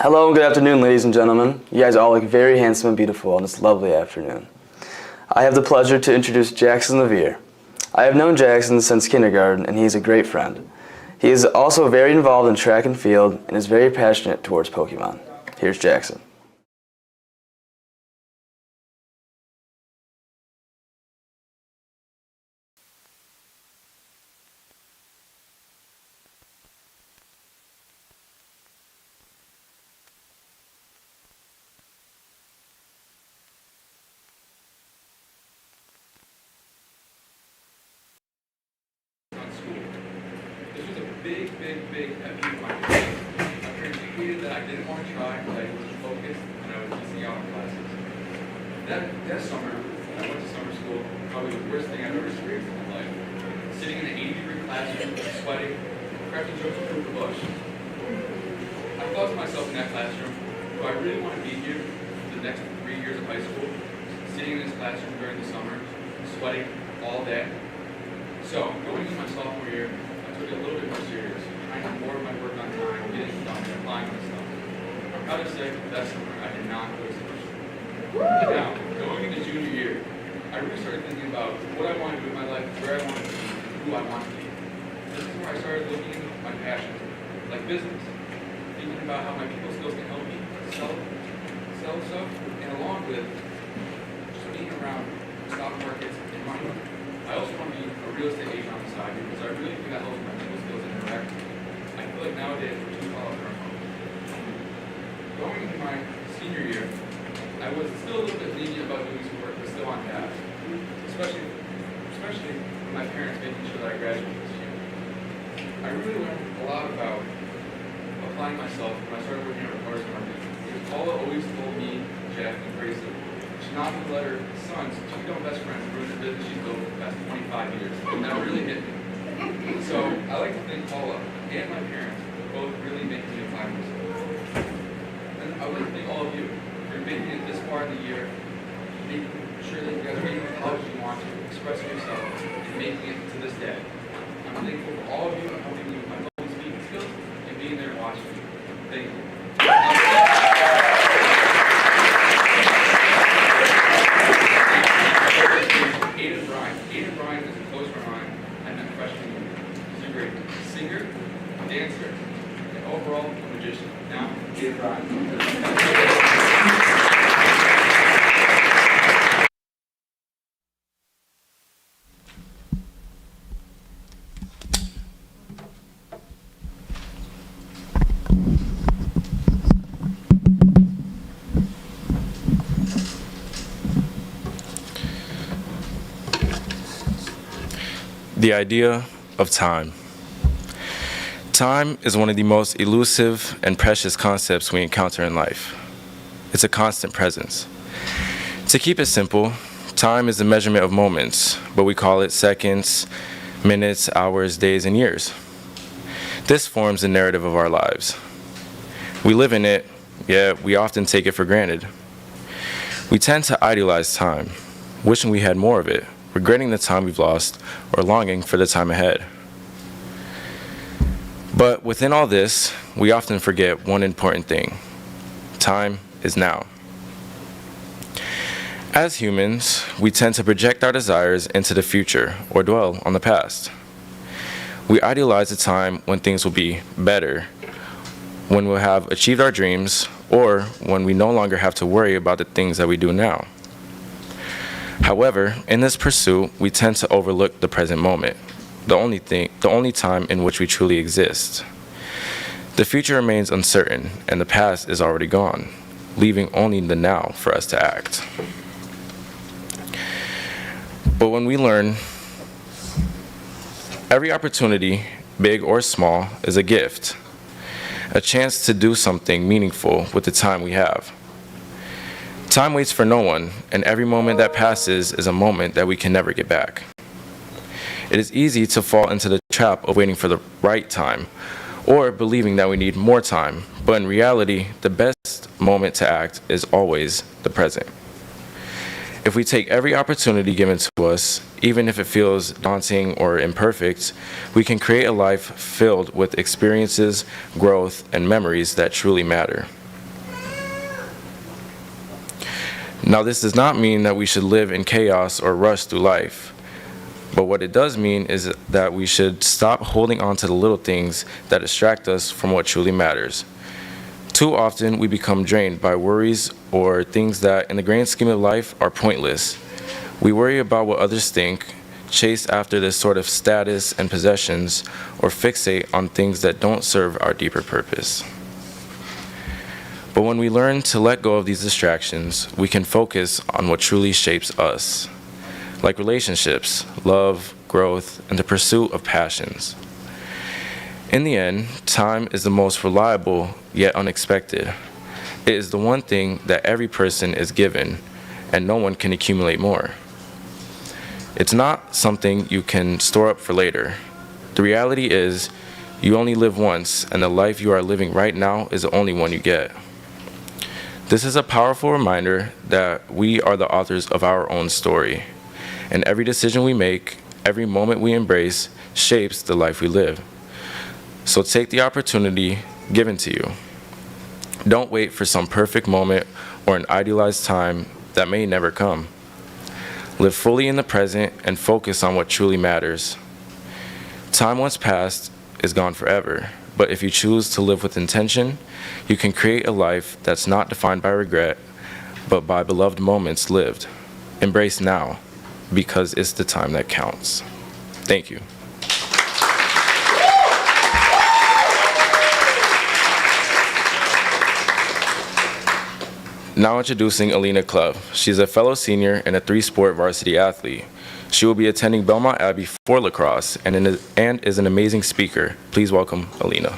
Hello and good afternoon, ladies and gentlemen. You guys all look very handsome and beautiful on this lovely afternoon. I have the pleasure to introduce Jackson Levere. I have known Jackson since kindergarten, and he's a great friend. He is also very involved in track and field and is very passionate towards Pokemon. Here's Jackson. This was a big pet peeve of my parents. My parents hated that I didn't want to try, that I wasn't focused, and I was missing out on classes. That summer, when I went to summer school, probably the worst thing I've ever experienced in my life. Sitting in an 80-degree classroom, sweating, cracking jokes with the bush. I thought to myself in that classroom, do I really want to be here for the next 3 years of high school, sitting in this classroom during the summer, sweating all day? So, going into my sophomore year, I took it a little bit more serious, trying to do more of my work on time, getting it done, and applying myself. I'm proud to say that summer I did not go to summer school. Now, going into junior year, I really started thinking about what I want to do in my life, where I want to be, and who I want to be. This is where I started looking into my passions, like business, thinking about how my people skills can help me sell stuff, and along with just being around stock markets and money. I also want to be a real estate agent on the side because I really think that helps my people skills and interaction. I feel like nowadays we're too caught up in our phones. Going into my senior year, I was still a little bit lenient about doing some work, but still on task. Especially with my parents making sure that I graduated this year. I really learned a lot about applying myself when I started working at a farmer's market. Because Paula always told me, Jack, and Grayson, she's not going to let her sons, two young best friends, ruin the business she's built for the past 25 years. And that really hit me. So I like to thank Paula and my parents for both really making me apply myself. And I would like to thank all of you for making it this far in the year, making sure that you guys are getting the college you want to, expressing yourself, and making it to this day. I'm thankful for all of you and helping me with my public speaking skills and being there watching me. Thank you. Aiden Bryan is a close friend of mine. I met freshman year. He's a great singer, dancer, and overall a magician. Now, Aiden Bryan. The idea of time. Time is one of the most elusive and precious concepts we encounter in life. It's a constant presence. To keep it simple, time is the measurement of moments, but we call it seconds, minutes, hours, days, and years. This forms the narrative of our lives. We live in it, yet we often take it for granted. We tend to idealize time, wishing we had more of it, regretting the time we've lost, or longing for the time ahead. But within all this, we often forget one important thing. Time is now. As humans, we tend to project our desires into the future or dwell on the past. We idealize the time when things will be better, when we'll have achieved our dreams, or when we no longer have to worry about the things that we do now. However, in this pursuit, we tend to overlook the present moment, the only time in which we truly exist. The future remains uncertain, and the past is already gone, leaving only the now for us to act. But when we learn, every opportunity, big or small, is a gift, a chance to do something meaningful with the time we have. Time waits for no one, and every moment that passes is a moment that we can never get back. It is easy to fall into the trap of waiting for the right time, or believing that we need more time, but in reality, the best moment to act is always the present. If we take every opportunity given to us, even if it feels daunting or imperfect, we can create a life filled with experiences, growth, and memories that truly matter. Now, this does not mean that we should live in chaos or rush through life. But what it does mean is that we should stop holding on to the little things that distract us from what truly matters. Too often, we become drained by worries or things that, in the grand scheme of life, are pointless. We worry about what others think, chase after this sort of status and possessions, or fixate on things that don't serve our deeper purpose. But when we learn to let go of these distractions, we can focus on what truly shapes us, like relationships, love, growth, and the pursuit of passions. In the end, time is the most reliable yet unexpected. It is the one thing that every person is given, and no one can accumulate more. It's not something you can store up for later. The reality is, you only live once, and the life you are living right now is the only one you get. This is a powerful reminder that we are the authors of our own story, and every decision we make, every moment we embrace, shapes the life we live. So take the opportunity given to you. Don't wait for some perfect moment or an idealized time that may never come. Live fully in the present and focus on what truly matters. Time once passed is gone forever, but if you choose to live with intention, you can create a life that's not defined by regret, but by beloved moments lived. Embrace now, because it's the time that counts. Thank you. Now introducing Alina Club. She's a fellow senior and a 3-sport varsity athlete. She will be attending Belmont Abbey for lacrosse and is an amazing speaker. Please welcome Alina.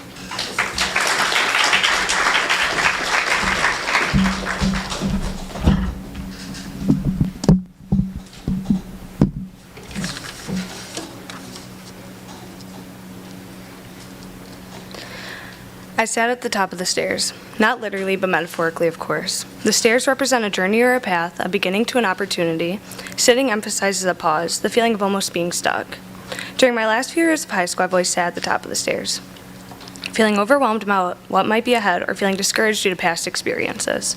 I sat at the top of the stairs. Not literally, but metaphorically, of course. The stairs represent a journey or a path, a beginning to an opportunity. Sitting emphasizes a pause, the feeling of almost being stuck. During my last few years of high school, I've always sat at the top of the stairs, feeling overwhelmed about what might be ahead or feeling discouraged due to past experiences.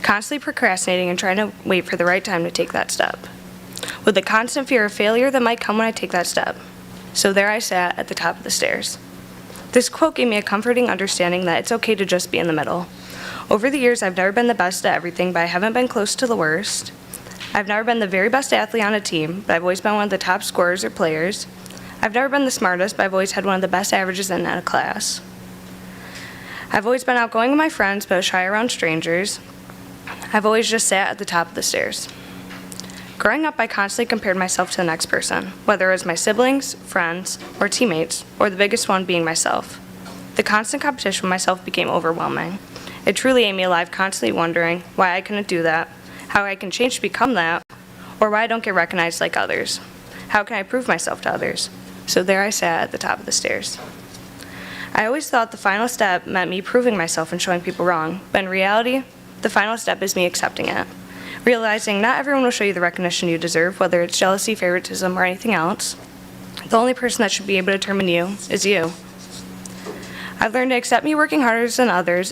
Constantly procrastinating and trying to wait for the right time to take that step, with the constant fear of failure that might come when I take that step. So there I sat at the top of the stairs. This quote gave me a comforting understanding that it's okay to just be in the middle. Over the years, I've never been the best at everything, but I haven't been close to the worst. I've never been the very best athlete on a team, but I've always been one of the top scorers or players. I've never been the smartest, but I've always had one of the best averages in a class. I've always been outgoing with my friends, but shy around strangers. I've always just sat at the top of the stairs. Growing up, I constantly compared myself to the next person, whether it was my siblings, friends, or teammates, or the biggest one being myself. The constant competition with myself became overwhelming. It truly ate me alive, constantly wondering why I couldn't do that, how I can change to become that, or why I don't get recognized like others. How can I prove myself to others? So there I sat at the top of the stairs. I always thought the final step meant me proving myself and showing people wrong, but in reality, the final step is me accepting it. Realizing not everyone will show you the recognition you deserve, whether it's jealousy, favoritism, or anything else. The only person that should be able to determine you is you. I've learned to accept me working harder than others,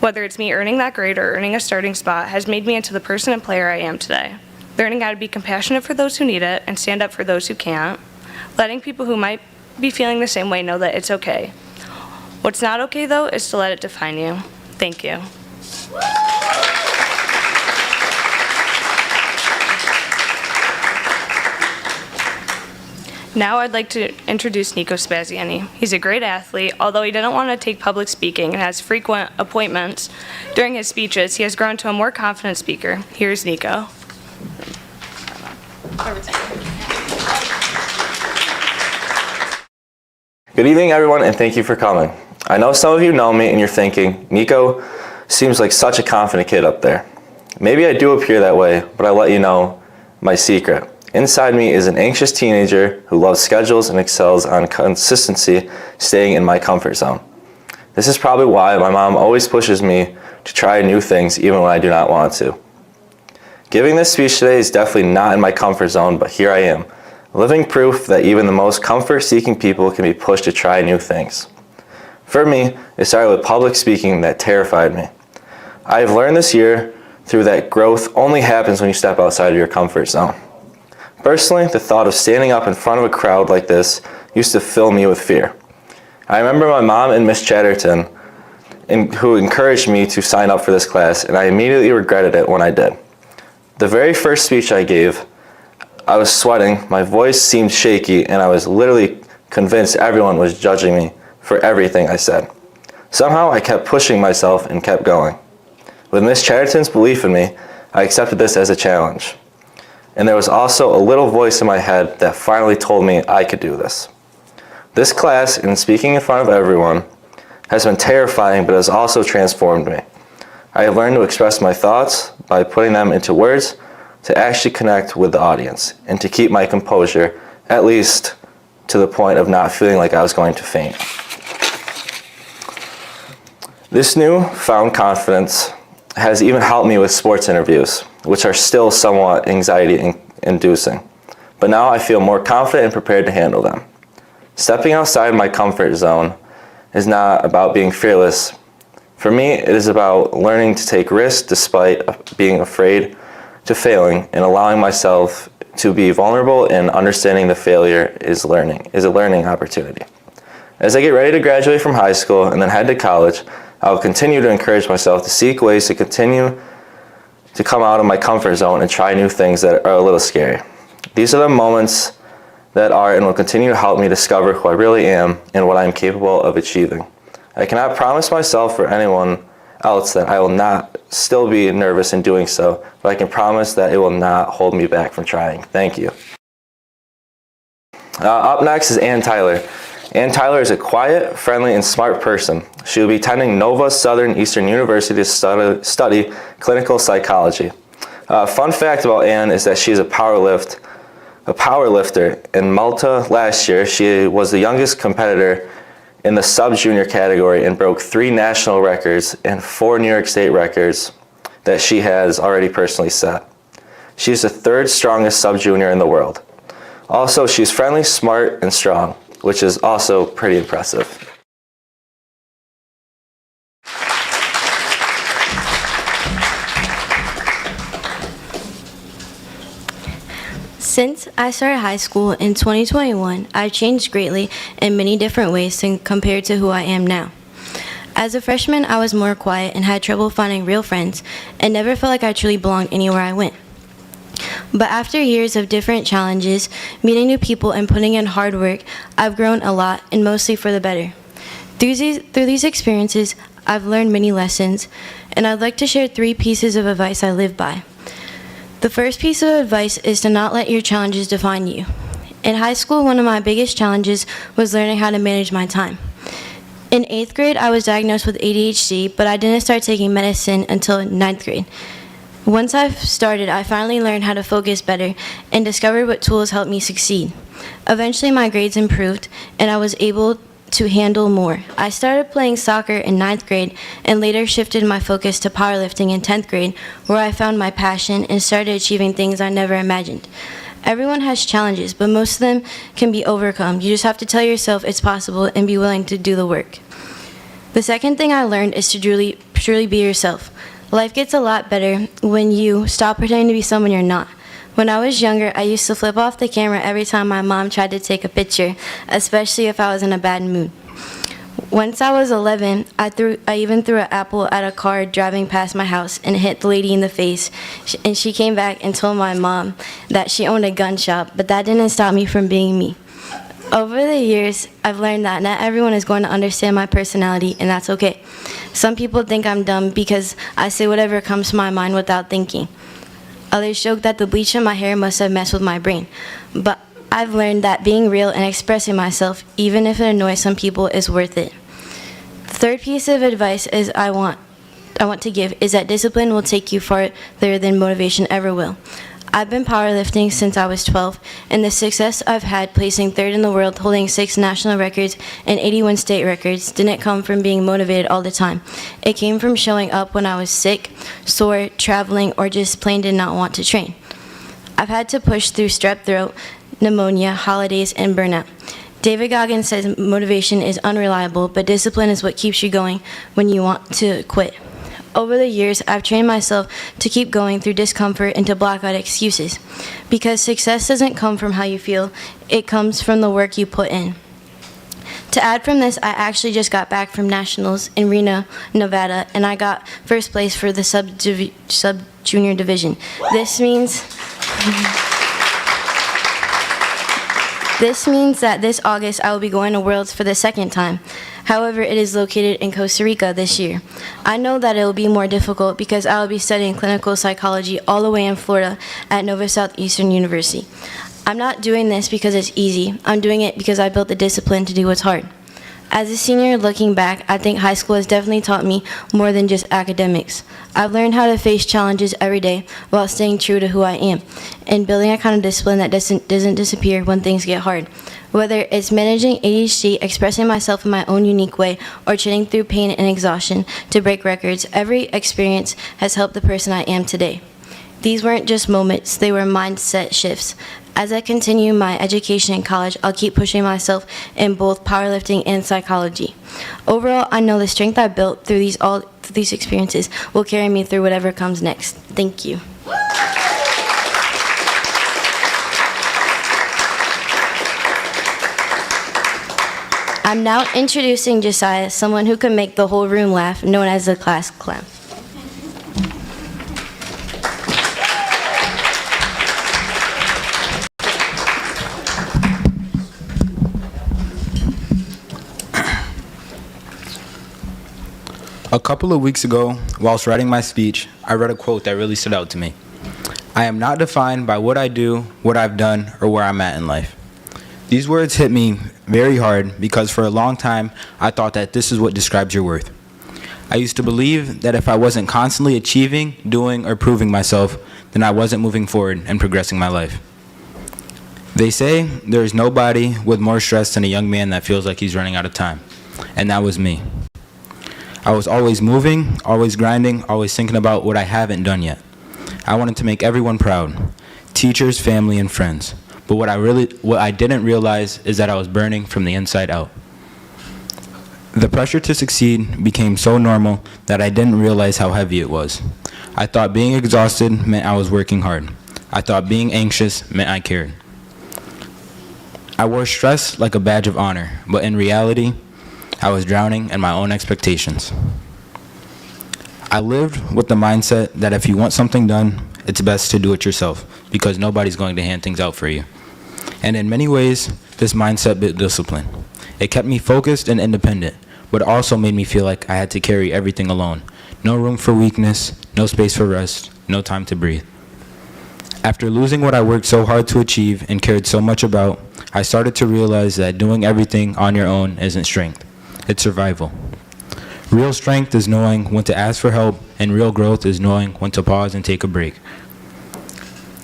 whether it's me earning that grade or earning a starting spot, has made me into the person and player I am today. Learning how to be compassionate for those who need it and stand up for those who can't. Letting people who might be feeling the same way know that it's okay. What's not okay, though, is to let it define you. Thank you. Now I'd like to introduce Nico Spaziani. He's a great athlete. Although he didn't want to take public speaking and has frequent appointments during his speeches, he has grown to a more confident speaker. Here's Nico. Good evening, everyone, and thank you for coming. I know some of you know me and you're thinking, Nico seems like such a confident kid up there. Maybe I do appear that way, but I'll let you know my secret. Inside me is an anxious teenager who loves schedules and excels on consistency, staying in my comfort zone. This is probably why my mom always pushes me to try new things even when I do not want to. Giving this speech today is definitely not in my comfort zone, but here I am, living proof that even the most comfort-seeking people can be pushed to try new things. For me, it started with public speaking that terrified me. I have learned this year through that growth only happens when you step outside of your comfort zone. Personally, the thought of standing up in front of a crowd like this used to fill me with fear. I remember my mom and Miss Chatterton who encouraged me to sign up for this class, and I immediately regretted it when I did. The very first speech I gave, I was sweating, my voice seemed shaky, and I was literally convinced everyone was judging me for everything I said. Somehow I kept pushing myself and kept going. With Miss Chatterton's belief in me, I accepted this as a challenge. And there was also a little voice in my head that finally told me I could do this. This class, and speaking in front of everyone, has been terrifying, but has also transformed me. I have learned to express my thoughts by putting them into words, to actually connect with the audience, and to keep my composure, at least to the point of not feeling like I was going to faint. This newfound confidence has even helped me with sports interviews, which are still somewhat anxiety-inducing. But now I feel more confident and prepared to handle them. Stepping outside my comfort zone is not about being fearless. For me, it is about learning to take risks despite being afraid to failing, and allowing myself to be vulnerable and understanding the failure is a learning opportunity. As I get ready to graduate from high school and then head to college, I will continue to encourage myself to seek ways to continue to come out of my comfort zone and try new things that are a little scary. These are the moments that are and will continue to help me discover who I really am and what I am capable of achieving. I cannot promise myself or anyone else that I will not still be nervous in doing so, but I can promise that it will not hold me back from trying. Thank you. Up next is Ann Tyler. Ann Tyler is a quiet, friendly, and smart person. She will be attending Nova Southern Eastern University to study clinical psychology. Fun fact about Ann is that she is a power lifter. In Malta last year, she was the youngest competitor in the sub-junior category and broke 3 national records and 4 New York State records that she has already personally set. She's the 3rd strongest sub-junior in the world. Also, she's friendly, smart, and strong, which is also pretty impressive. Since I started high school in 2021, I've changed greatly in many different ways compared to who I am now. As a freshman, I was more quiet and had trouble finding real friends and never felt like I truly belonged anywhere I went. But after years of different challenges, meeting new people and putting in hard work, I've grown a lot and mostly for the better. Through these experiences, I've learned many lessons, and I'd like to share 3 pieces of advice I live by. The first piece of advice is to not let your challenges define you. In high school, one of my biggest challenges was learning how to manage my time. In 8th grade, I was diagnosed with ADHD, but I didn't start taking medicine until 9th grade. Once I started, I finally learned how to focus better and discovered what tools helped me succeed. Eventually, my grades improved, and I was able to handle more. I started playing soccer in 9th grade and later shifted my focus to powerlifting in 10th grade, where I found my passion and started achieving things I never imagined. Everyone has challenges, but most of them can be overcome. You just have to tell yourself it's possible and be willing to do the work. The second thing I learned is to truly be yourself. Life gets a lot better when you stop pretending to be someone you're not. When I was younger, I used to flip off the camera every time my mom tried to take a picture, especially if I was in a bad mood. Once I was 11, I even threw an apple at a car driving past my house and hit the lady in the face, and she came back and told my mom that she owned a gun shop, but that didn't stop me from being me. Over the years, I've learned that not everyone is going to understand my personality, and that's okay. Some people think I'm dumb because I say whatever comes to my mind without thinking. Others joke that the bleach in my hair must have messed with my brain. But I've learned that being real and expressing myself, even if it annoys some people, is worth it. The third piece of advice I want to give is that discipline will take you farther than motivation ever will. I've been powerlifting since I was 12, and the success I've had placing 3rd in the world, holding 6 national records and 81 state records didn't come from being motivated all the time. It came from showing up when I was sick, sore, traveling, or just plain did not want to train. I've had to push through strep throat, pneumonia, holidays, and burnout. David Goggins says motivation is unreliable, but discipline is what keeps you going when you want to quit. Over the years, I've trained myself to keep going through discomfort and to block out excuses. Because success doesn't come from how you feel, it comes from the work you put in. To add from this, I actually just got back from nationals in Reno, Nevada, and I got first place for the sub-junior division. This means that this August I will be going to Worlds for the second time. However, it is located in Costa Rica this year. I know that it will be more difficult because I will be studying clinical psychology all the way in Florida at Nova Southeastern University. I'm not doing this because it's easy. I'm doing it because I built the discipline to do what's hard. As a senior, looking back, I think high school has definitely taught me more than just academics. I've learned how to face challenges every day while staying true to who I am and building a kind of discipline that doesn't disappear when things get hard. Whether it's managing ADHD, expressing myself in my own unique way, or chatting through pain and exhaustion to break records, every experience has helped the person I am today. These weren't just moments, they were mindset shifts. As I continue my education in college, I'll keep pushing myself in both powerlifting and psychology. Overall, I know the strength I built through these experiences will carry me through whatever comes next. Thank you. I'm now introducing Josiah, someone who can make the whole room laugh, known as the class clown. A couple of weeks ago, whilst writing my speech, I read a quote that really stood out to me. I am not defined by what I do, what I've done, or where I'm at in life. These words hit me very hard because for a long time, I thought that this is what describes your worth. I used to believe that if I wasn't constantly achieving, doing, or proving myself, then I wasn't moving forward and progressing my life. They say there is nobody with more stress than a young man that feels like he's running out of time, and that was me. I was always moving, always grinding, always thinking about what I haven't done yet. I wanted to make everyone proud, teachers, family, and friends. But what I didn't realize is that I was burning from the inside out. The pressure to succeed became so normal that I didn't realize how heavy it was. I thought being exhausted meant I was working hard. I thought being anxious meant I cared. I wore stress like a badge of honor, but in reality, I was drowning in my own expectations. I lived with the mindset that if you want something done, it's best to do it yourself because nobody's going to hand things out for you. And in many ways, this mindset built discipline. It kept me focused and independent, but also made me feel like I had to carry everything alone. No room for weakness, no space for rest, no time to breathe. After losing what I worked so hard to achieve and cared so much about, I started to realize that doing everything on your own isn't strength. It's survival. Real strength is knowing when to ask for help, and real growth is knowing when to pause and take a break.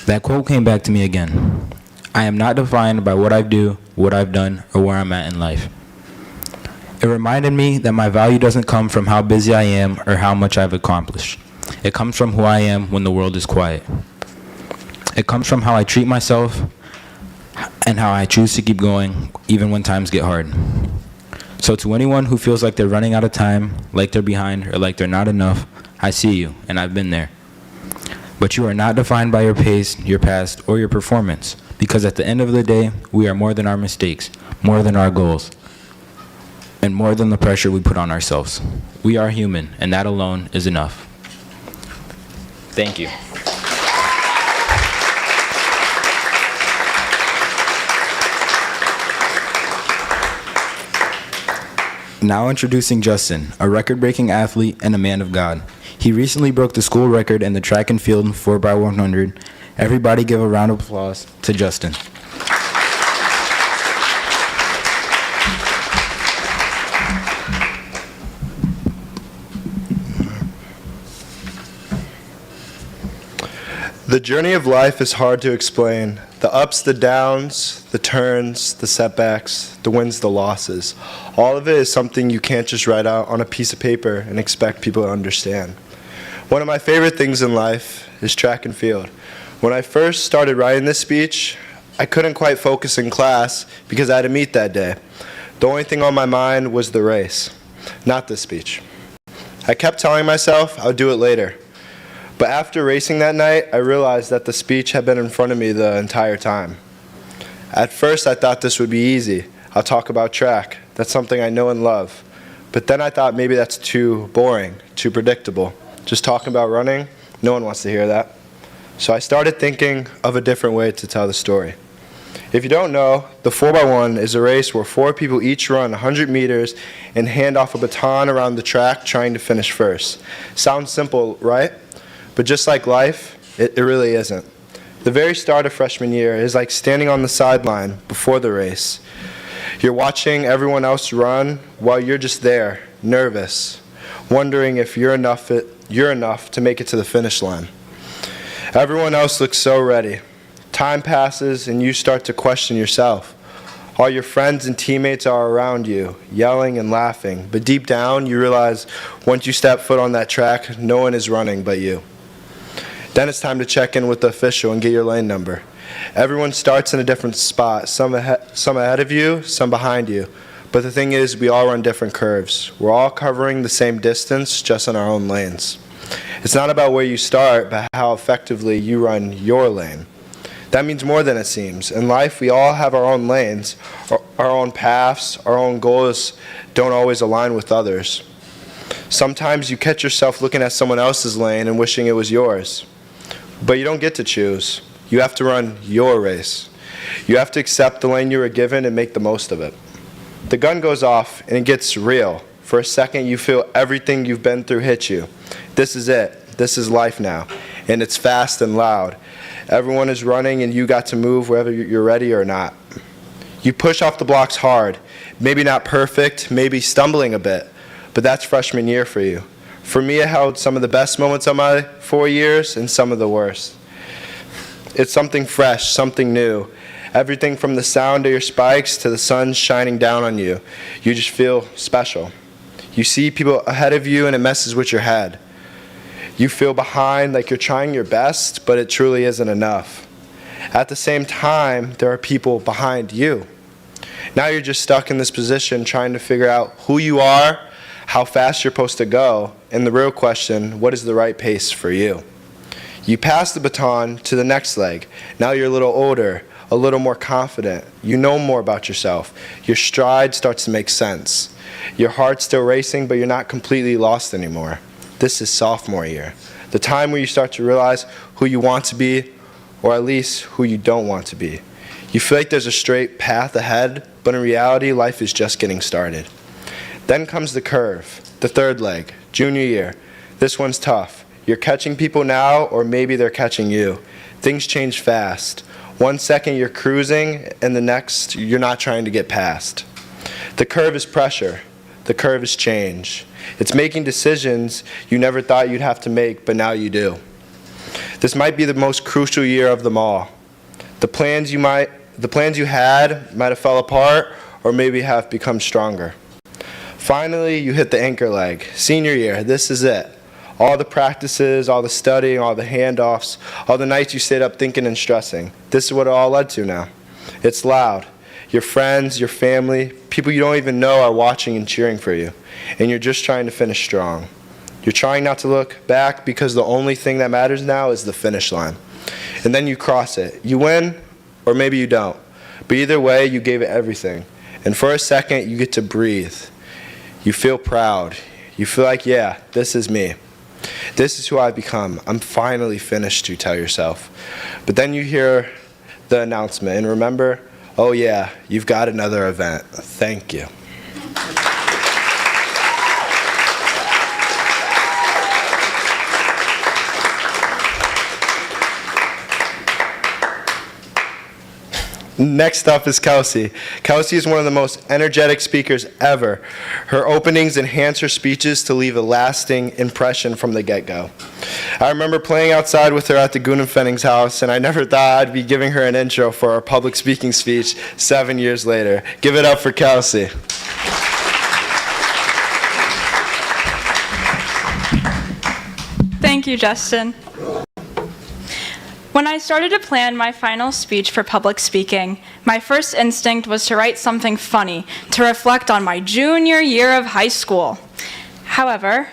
That quote came back to me again. I am not defined by what I do, what I've done, or where I'm at in life. It reminded me that my value doesn't come from how busy I am or how much I've accomplished. It comes from who I am when the world is quiet. It comes from how I treat myself and how I choose to keep going even when times get hard. So to anyone who feels like they're running out of time, like they're behind, or like they're not enough, I see you, and I've been there. But you are not defined by your pace, your past, or your performance, because at the end of the day, we are more than our mistakes, more than our goals, and more than the pressure we put on ourselves. We are human, and that alone is enough. Thank you. Now introducing Justin, a record-breaking athlete and a man of God. He recently broke the school record in the track and field 4x100. Everybody give a round of applause to Justin. The journey of life is hard to explain. The ups, the downs, the turns, the setbacks, the wins, the losses. All of it is something you can't just write out on a piece of paper and expect people to understand. One of my favorite things in life is track and field. When I first started writing this speech, I couldn't quite focus in class because I had a meet that day. The only thing on my mind was the race, not the speech. I I kept telling myself I'll do it later. But after racing that night, I realized that the speech had been in front of me the entire time. At first, I thought this would be easy. I'll talk about track. That's something I know and love. But then I thought maybe that's too boring, too predictable. Just talking about running, no one wants to hear that. So I started thinking of a different way to tell the story. If you don't know, the 4x1 is a race where 4 people each run 100 meters and hand off a baton around the track trying to finish first. Sounds simple, right? But just like life, it really isn't. The very start of freshman year is like standing on the sideline before the race. You're watching everyone else run while you're just there, nervous, wondering if you're enough to make it to the finish line. Everyone else looks so ready. Time passes and you start to question yourself. All your friends and teammates are around you, yelling and laughing, but deep down you realize once you step foot on that track, no one is running but you. Then it's time to check in with the official and get your lane number. Everyone starts in a different spot, some ahead of you, some behind you. But the thing is, we all run different curves. We're all covering the same distance, just in our own lanes. It's not about where you start, but how effectively you run your lane. That means more than it seems. In life, we all have our own lanes, our own paths, our own goals don't always align with others. Sometimes you catch yourself looking at someone else's lane and wishing it was yours. But you don't get to choose. You have to run your race. You have to accept the lane you were given and make the most of it. The gun goes off and it gets real. For a second, you feel everything you've been through hit you. This is it. This is life now. And it's fast and loud. Everyone is running and you got to move whether you're ready or not. You push off the blocks hard. Maybe not perfect, maybe stumbling a bit. But that's freshman year for you. For me, it held some of the best moments of my 4 years and some of the worst. It's something fresh, something new. Everything from the sound of your spikes to the sun shining down on you. You just feel special. You see people ahead of you and it messes with your head. You feel behind like you're trying your best, but it truly isn't enough. At the same time, there are people behind you. Now you're just stuck in this position trying to figure out who you are, how fast you're supposed to go, and the real question, what is the right pace for you? You pass the baton to the next leg. Now you're a little older, a little more confident. You know more about yourself. Your stride starts to make sense. Your heart's still racing, but you're not completely lost anymore. This is sophomore year, the time where you start to realize who you want to be, or at least who you don't want to be. You feel like there's a straight path ahead, but in reality, life is just getting started. Then comes the curve, the third leg, junior year. This one's tough. You're catching people now, or maybe they're catching you. Things change fast. 1 second you're cruising, and the next you're not trying to get past. The curve is pressure. The curve is change. It's making decisions you never thought you'd have to make, but now you do. This might be the most crucial year of them all. The plans you had might have fell apart, or maybe have become stronger. Finally, you hit the anchor leg. Senior year, this is it. All the practices, all the studying, all the handoffs, all the nights you stayed up thinking and stressing. This is what it all led to now. It's loud. Your friends, your family, people you don't even know are watching and cheering for you. And you're just trying to finish strong. You're trying not to look back because the only thing that matters now is the finish line. And then you cross it. You win, or maybe you don't. But either way, you gave it everything. And for a second, you get to breathe. You feel proud. You feel like, yeah, this is me. This is who I've become. I'm finally finished, you tell yourself. But then you hear the announcement, and remember, oh yeah, you've got another event. Thank you. Next up is Kelsey. Kelsey is one of the most energetic speakers ever. Her openings enhance her speeches to leave a lasting impression from the get-go. I remember playing outside with her at the Gudenfenning's house, and I never thought I'd be giving her an intro for our public speaking speech 7 years later. Give it up for Kelsey. Thank you, Justin. When I started to plan my final speech for public speaking, my first instinct was to write something funny to reflect on my junior year of high school. However,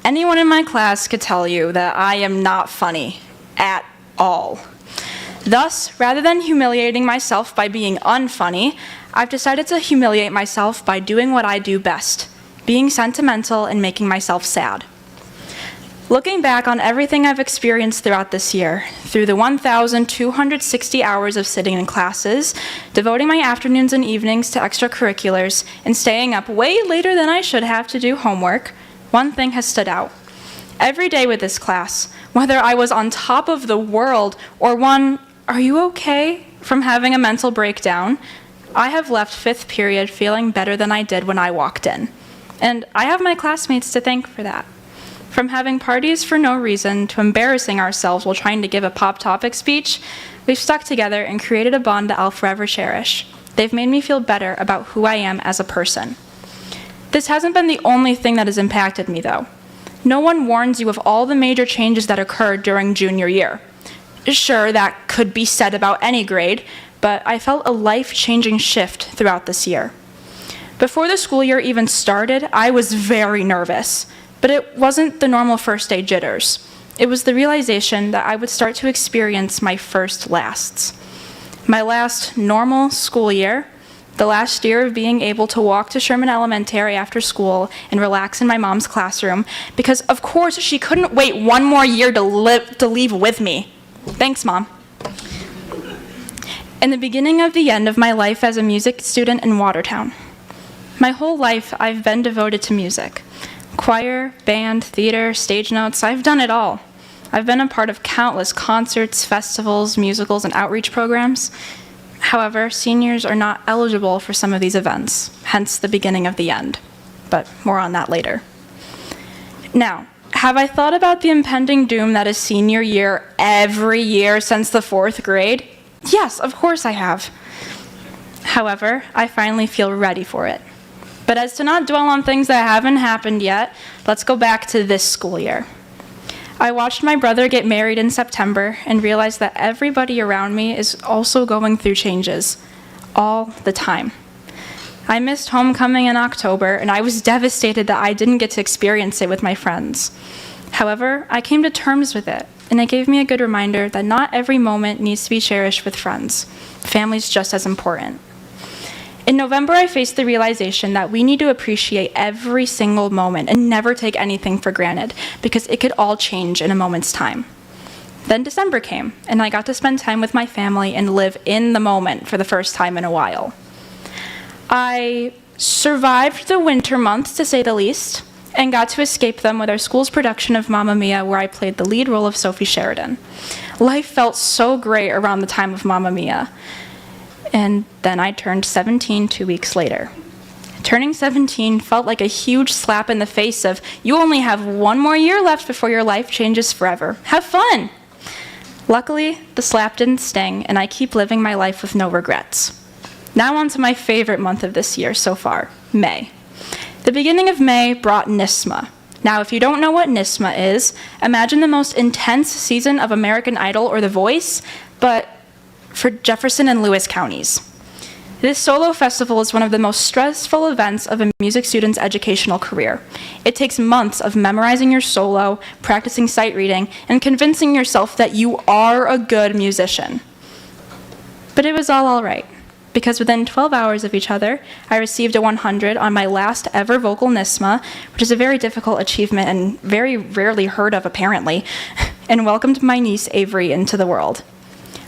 Anyone in my class could tell you that I am not funny at all. Thus, rather than humiliating myself by being unfunny, I've decided to humiliate myself by doing what I do best, being sentimental and making myself sad. Looking back on everything I've experienced throughout this year, through the 1,260 hours of sitting in classes, devoting my afternoons and evenings to extracurriculars, and staying up way later than I should have to do homework, one thing has stood out. Every day with this class, whether I was on top of the world or one, "Are you okay?" from having a mental breakdown, I have left fifth period feeling better than I did when I walked in. And I have my classmates to thank for that. From having parties for no reason to embarrassing ourselves while trying to give a pop topic speech, we've stuck together and created a bond that I'll forever cherish. They've made me feel better about who I am as a person. This hasn't been the only thing that has impacted me, though. No one warns you of all the major changes that occurred during junior year. Sure, that could be said about any grade, but I felt a life-changing shift throughout this year. Before the school year even started, I was very nervous, but it wasn't the normal first day jitters. It was the realization that I would start to experience my first lasts. My last normal school year, the last year of being able to walk to Sherman Elementary after school and relax in my mom's classroom, because of course she couldn't wait one more year to leave with me. Thanks, Mom. And the beginning of the end of my life as a music student in Watertown. My whole life, I've been devoted to music. Choir, band, theater, stage notes, I've done it all. I've been a part of countless concerts, festivals, musicals, and outreach programs. However, seniors are not eligible for some of these events, hence the beginning of the end. But more on that later. Now, have I thought about the impending doom that is senior year every year since the 4th grade? Yes, of course I have. However, I finally feel ready for it. But as to not dwell on things that haven't happened yet, let's go back to this school year. I watched my brother get married in September and realized that everybody around me is also going through changes, all the time. I missed homecoming in October, and I was devastated that I didn't get to experience it with my friends. However, I came to terms with it, and it gave me a good reminder that not every moment needs to be cherished with friends. Family's just as important. In November, I faced the realization that we need to appreciate every single moment and never take anything for granted, because it could all change in a moment's time. Then December came, and I got to spend time with my family and live in the moment for the first time in a while. I survived the winter months, to say the least, and got to escape them with our school's production of Mamma Mia, where I played the lead role of Sophie Sheridan. Life felt so great around the time of Mamma Mia. And then I turned 17 2 weeks later. Turning 17 felt like a huge slap in the face of, you only have one more year left before your life changes forever. Have fun! Luckily, the slap didn't sting, and I keep living my life with no regrets. Now on to my favorite month of this year so far, May. The beginning of May brought NISMA. Now, if you don't know what NISMA is, imagine the most intense season of American Idol or The Voice, but for Jefferson and Lewis counties. This solo festival is one of the most stressful events of a music student's educational career. It takes months of memorizing your solo, practicing sight reading, and convincing yourself that you are a good musician. But it was all right, because within 12 hours of each other, I received a 100 on my last ever vocal NISMA, which is a very difficult achievement and very rarely heard of apparently, and welcomed my niece Avery into the world.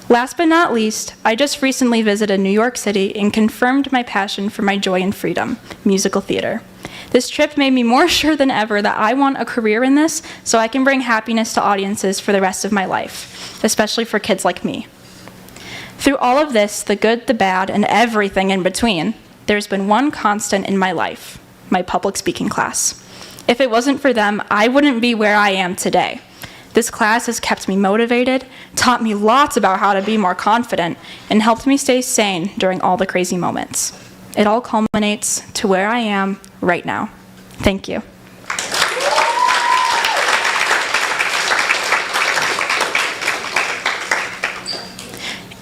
Last but not least, I just recently visited New York City and confirmed my passion for my joy and freedom, musical theater. This trip made me more sure than ever that I want a career in this so I can bring happiness to audiences for the rest of my life, especially for kids like me. Through all of this, the good, the bad, and everything in between, there's been one constant in my life, my public speaking class. If it wasn't for them, I wouldn't be where I am today. This class has kept me motivated, taught me lots about how to be more confident, and helped me stay sane during all the crazy moments. It all culminates to where I am right now. Thank you.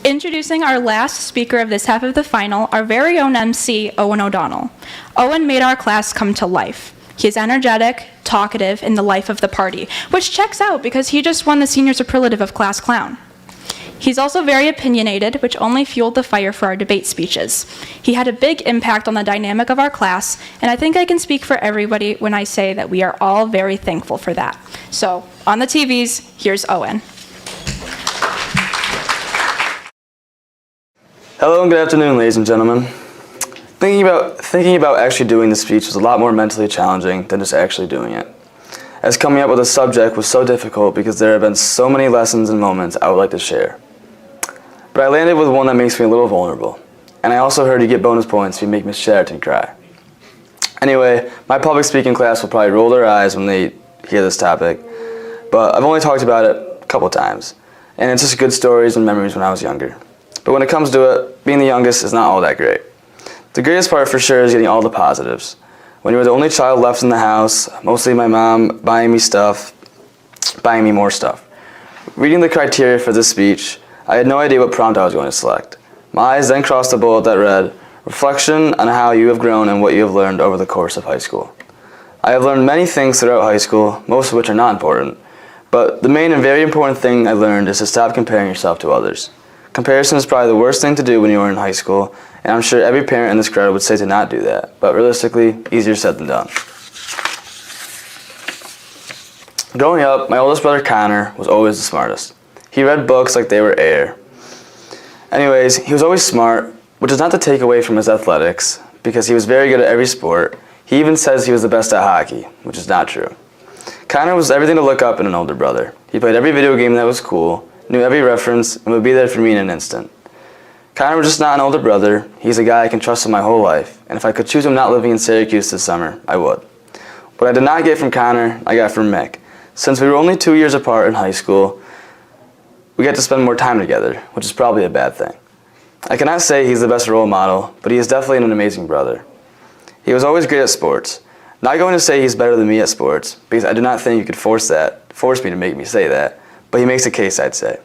Introducing our last speaker of this half of the final, our very own MC, Owen O'Donnell. Owen made our class come to life. He is energetic, talkative, and the life of the party, which checks out because he just won the senior superlative of class clown. He's also very opinionated, which only fueled the fire for our debate speeches. He had a big impact on the dynamic of our class, and I think I can speak for everybody when I say that we are all very thankful for that. So, on the TVs, here's Owen. Hello and good afternoon, ladies and gentlemen. Thinking about actually doing the speech was a lot more mentally challenging than just actually doing it, as coming up with a subject was so difficult because there have been so many lessons and moments I would like to share. But I landed with one that makes me a little vulnerable, and I also heard you get bonus points if you make Miss Chatterton cry. Anyway, my public speaking class will probably roll their eyes when they hear this topic, but I've only talked about it a couple times, and it's just good stories and memories when I was younger. But when it comes to it, being the youngest is not all that great. The greatest part for sure is getting all the positives. When you were the only child left in the house, mostly my mom buying me stuff, buying me more stuff. Reading the criteria for this speech, I had no idea what prompt I was going to select. My eyes then crossed a bullet that read, "Reflection on how you have grown and what you have learned over the course of high school." I have learned many things throughout high school, most of which are not important, but the main and very important thing I learned is to stop comparing yourself to others. Comparison is probably the worst thing to do when you are in high school, and I'm sure every parent in this crowd would say to not do that, but realistically, easier said than done. Growing up, my oldest brother Connor was always the smartest. He read books like they were air. Anyways, he was always smart, which is not to take away from his athletics, because he was very good at every sport. He even says he was the best at hockey, which is not true. Connor was everything to look up in an older brother. He played every video game that was cool, knew every reference, and would be there for me in an instant. Connor was just not an older brother. He's a guy I can trust in my whole life, and if I could choose him not living in Syracuse this summer, I would. What I did not get from Connor, I got from Mick. Since we were only 2 years apart in high school, we got to spend more time together, which is probably a bad thing. I cannot say he's the best role model, but he is definitely an amazing brother. He was always great at sports. Not going to say he's better than me at sports, because I do not think you could force me to make me say that, but he makes a case, I'd say.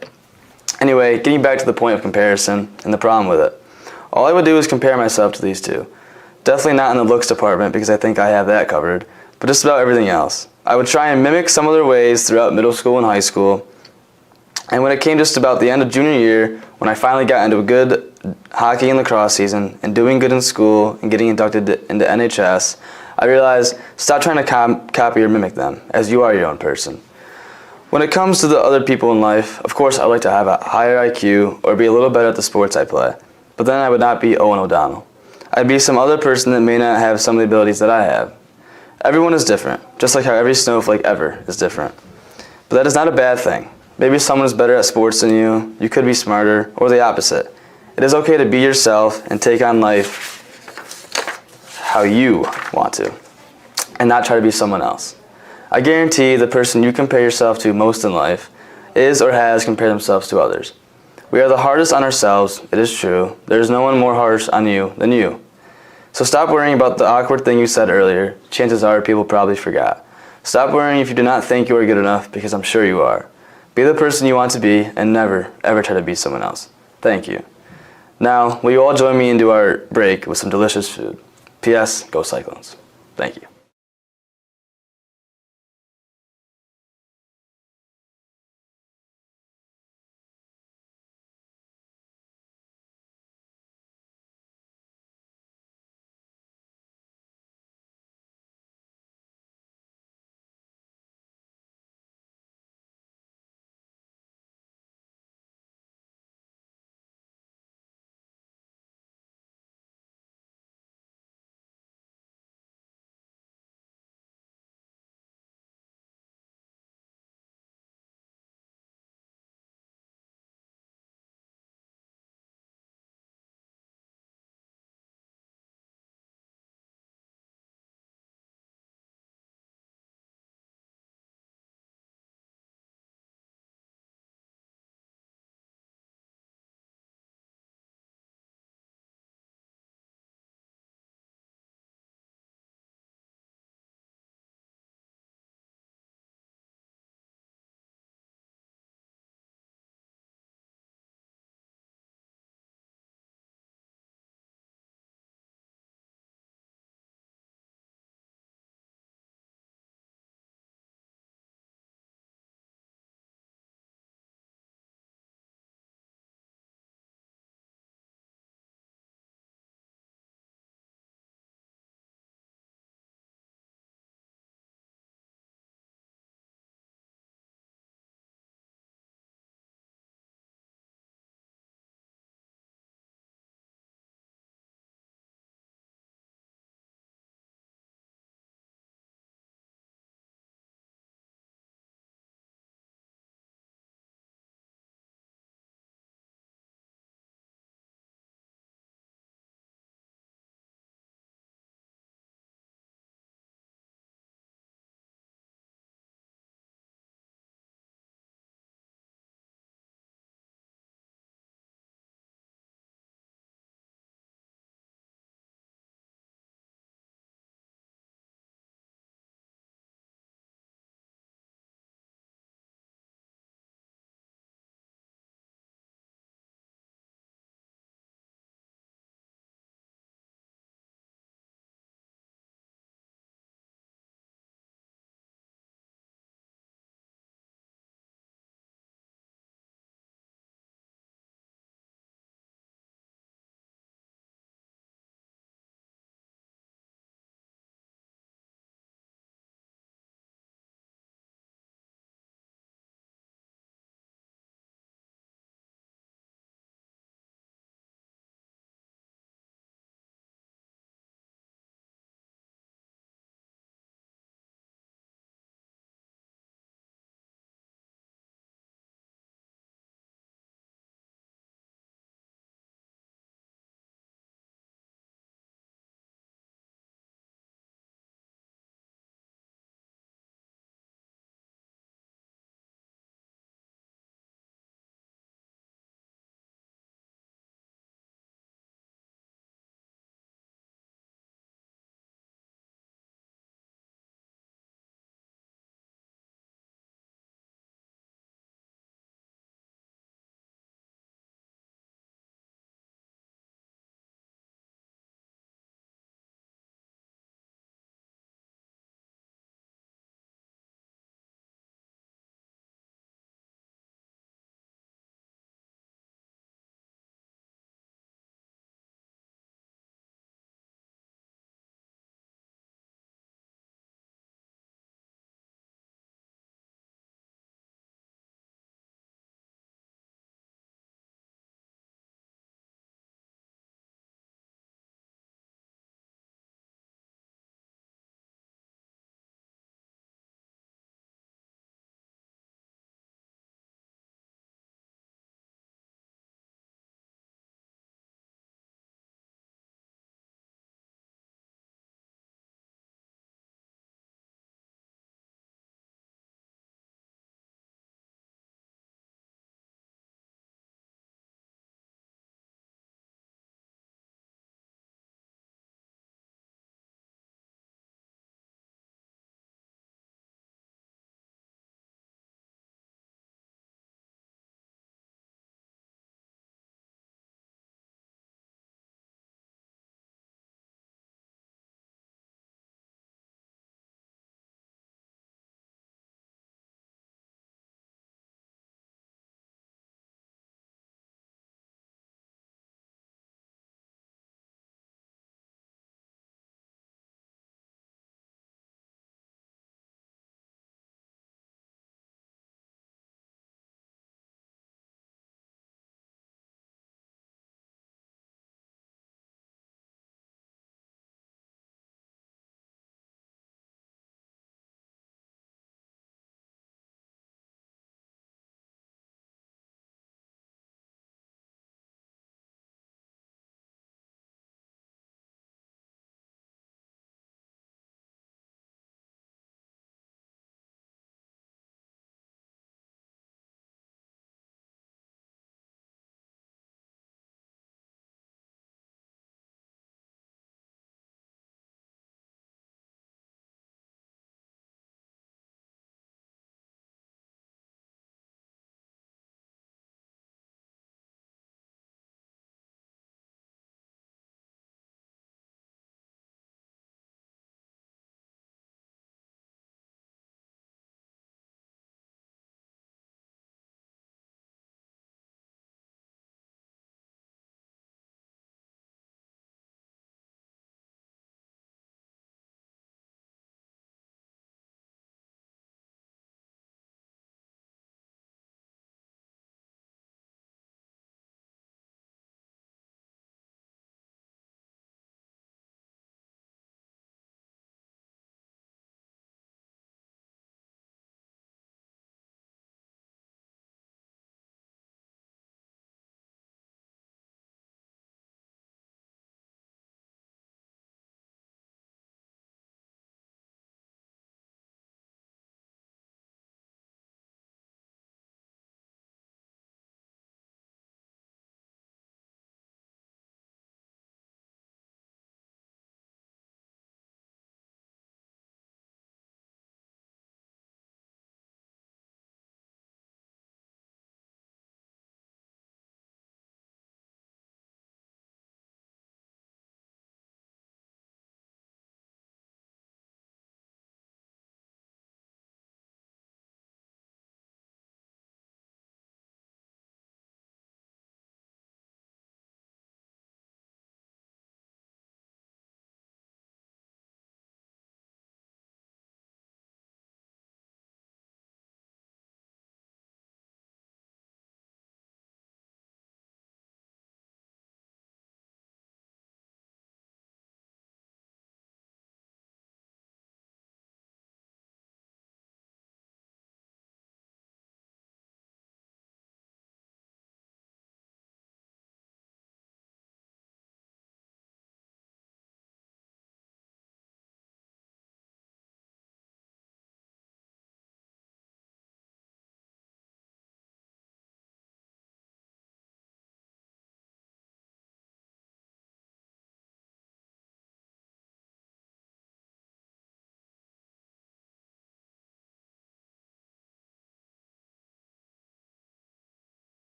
Anyway, getting back to the point of comparison and the problem with it. All I would do is compare myself to these two. Definitely not in the looks department because I think I have that covered, but just about everything else. I would try and mimic some of their ways throughout middle school and high school. And when it came just about the end of junior year, when I finally got into a good hockey and lacrosse season and doing good in school and getting inducted into NHS, I realized stop trying to copy or mimic them, as you are your own person. When it comes to the other people in life, of course I'd like to have a higher IQ or be a little better at the sports I play, but then I would not be Owen O'Donnell. I'd be some other person that may not have some of the abilities that I have. Everyone is different, just like how every snowflake ever is different. But that is not a bad thing. Maybe someone is better at sports than you could be smarter, or the opposite. It is okay to be yourself and take on life how you want to, and not try to be someone else. I guarantee the person you compare yourself to most in life is or has compared themselves to others. We are the hardest on ourselves, it is true. There is no one more harsh on you than you. So stop worrying about the awkward thing you said earlier. Chances are people probably forgot. Stop worrying if you do not think you are good enough, because I'm sure you are. Be the person you want to be and never, ever try to be someone else. Thank you. Now, will you all join me into our break with some delicious food? P.S. Go Cyclones. Thank you.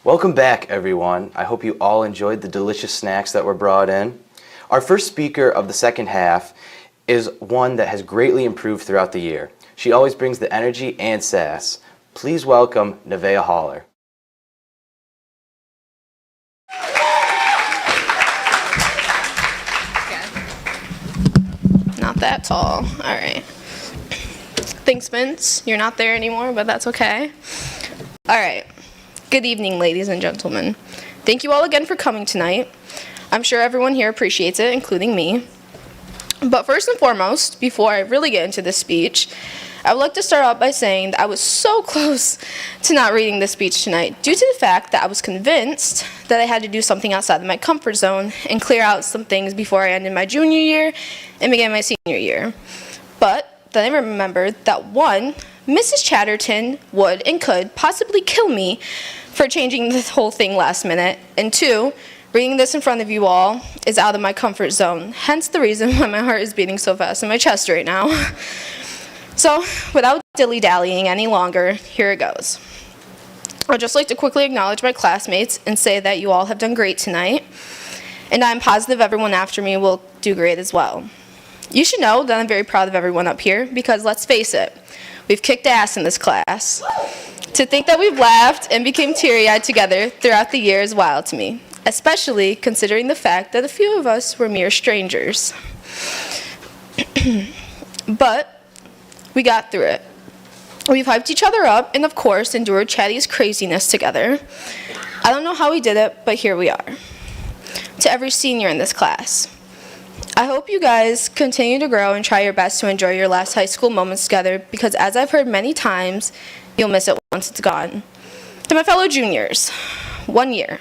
Welcome back, everyone. I hope you all enjoyed the delicious snacks that were brought in. Our first speaker of the second half is one that has greatly improved throughout the year. She always brings the energy and sass. Please welcome Nevaeh Haller. Not that tall. All right. Thanks, Vince. You're not there anymore, but that's okay. All right. Good evening, ladies and gentlemen. Thank you all again for coming tonight. I'm sure everyone here appreciates it, including me. But first and foremost, before I really get into this speech, I would like to start out by saying that I was so close to not reading this speech tonight due to the fact that I was convinced that I had to do something outside of my comfort zone and clear out some things before I ended my junior year and began my senior year. But then I remembered that one, Mrs. Chatterton would and could possibly kill me for changing this whole thing last minute, and two, reading this in front of you all is out of my comfort zone, hence the reason why my heart is beating so fast in my chest right now. So, without dilly-dallying any longer, here it goes. I'd just like to quickly acknowledge my classmates and say that you all have done great tonight, and I'm positive everyone after me will do great as well. You should know that I'm very proud of everyone up here because, let's face it, we've kicked ass in this class. To think that we've laughed and became teary-eyed together throughout the year is wild to me, especially considering the fact that a few of us were mere strangers. But we got through it. We've hyped each other up and, of course, endured Chatty's craziness together. I don't know how we did it, but here we are. To every senior in this class, I hope you guys continue to grow and try your best to enjoy your last high school moments together because, as I've heard many times, you'll miss it once it's gone. To my fellow juniors, 1 year.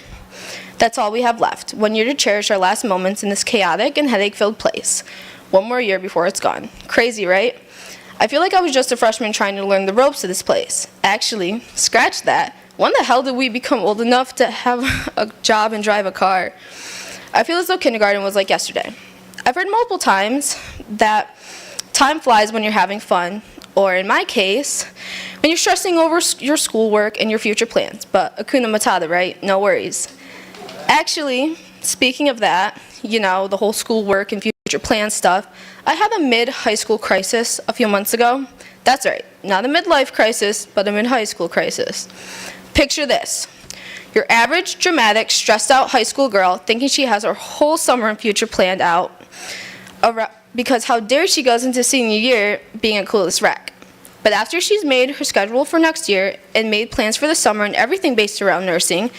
That's all we have left. 1 year to cherish our last moments in this chaotic and headache-filled place. 1 more year before it's gone. Crazy, right? I feel like I was just a freshman trying to learn the ropes of this place. Actually, scratch that. When the hell did we become old enough to have a job and drive a car? I feel as though kindergarten was like yesterday. I've heard multiple times that time flies when you're having fun, or in my case, when you're stressing over your schoolwork and your future plans. But Hakuna Matata, right? No worries. Actually, speaking of that, you know, the whole schoolwork and future plan stuff, I had a mid-high school crisis a few months ago. That's right, not a midlife crisis, but a mid-high school crisis. Picture this. Your average, dramatic, stressed-out high school girl thinking she has her whole summer and future planned out because how dare she goes into senior year being a clueless wreck. But after she's made her schedule for next year and made plans for the summer and everything based around nursing,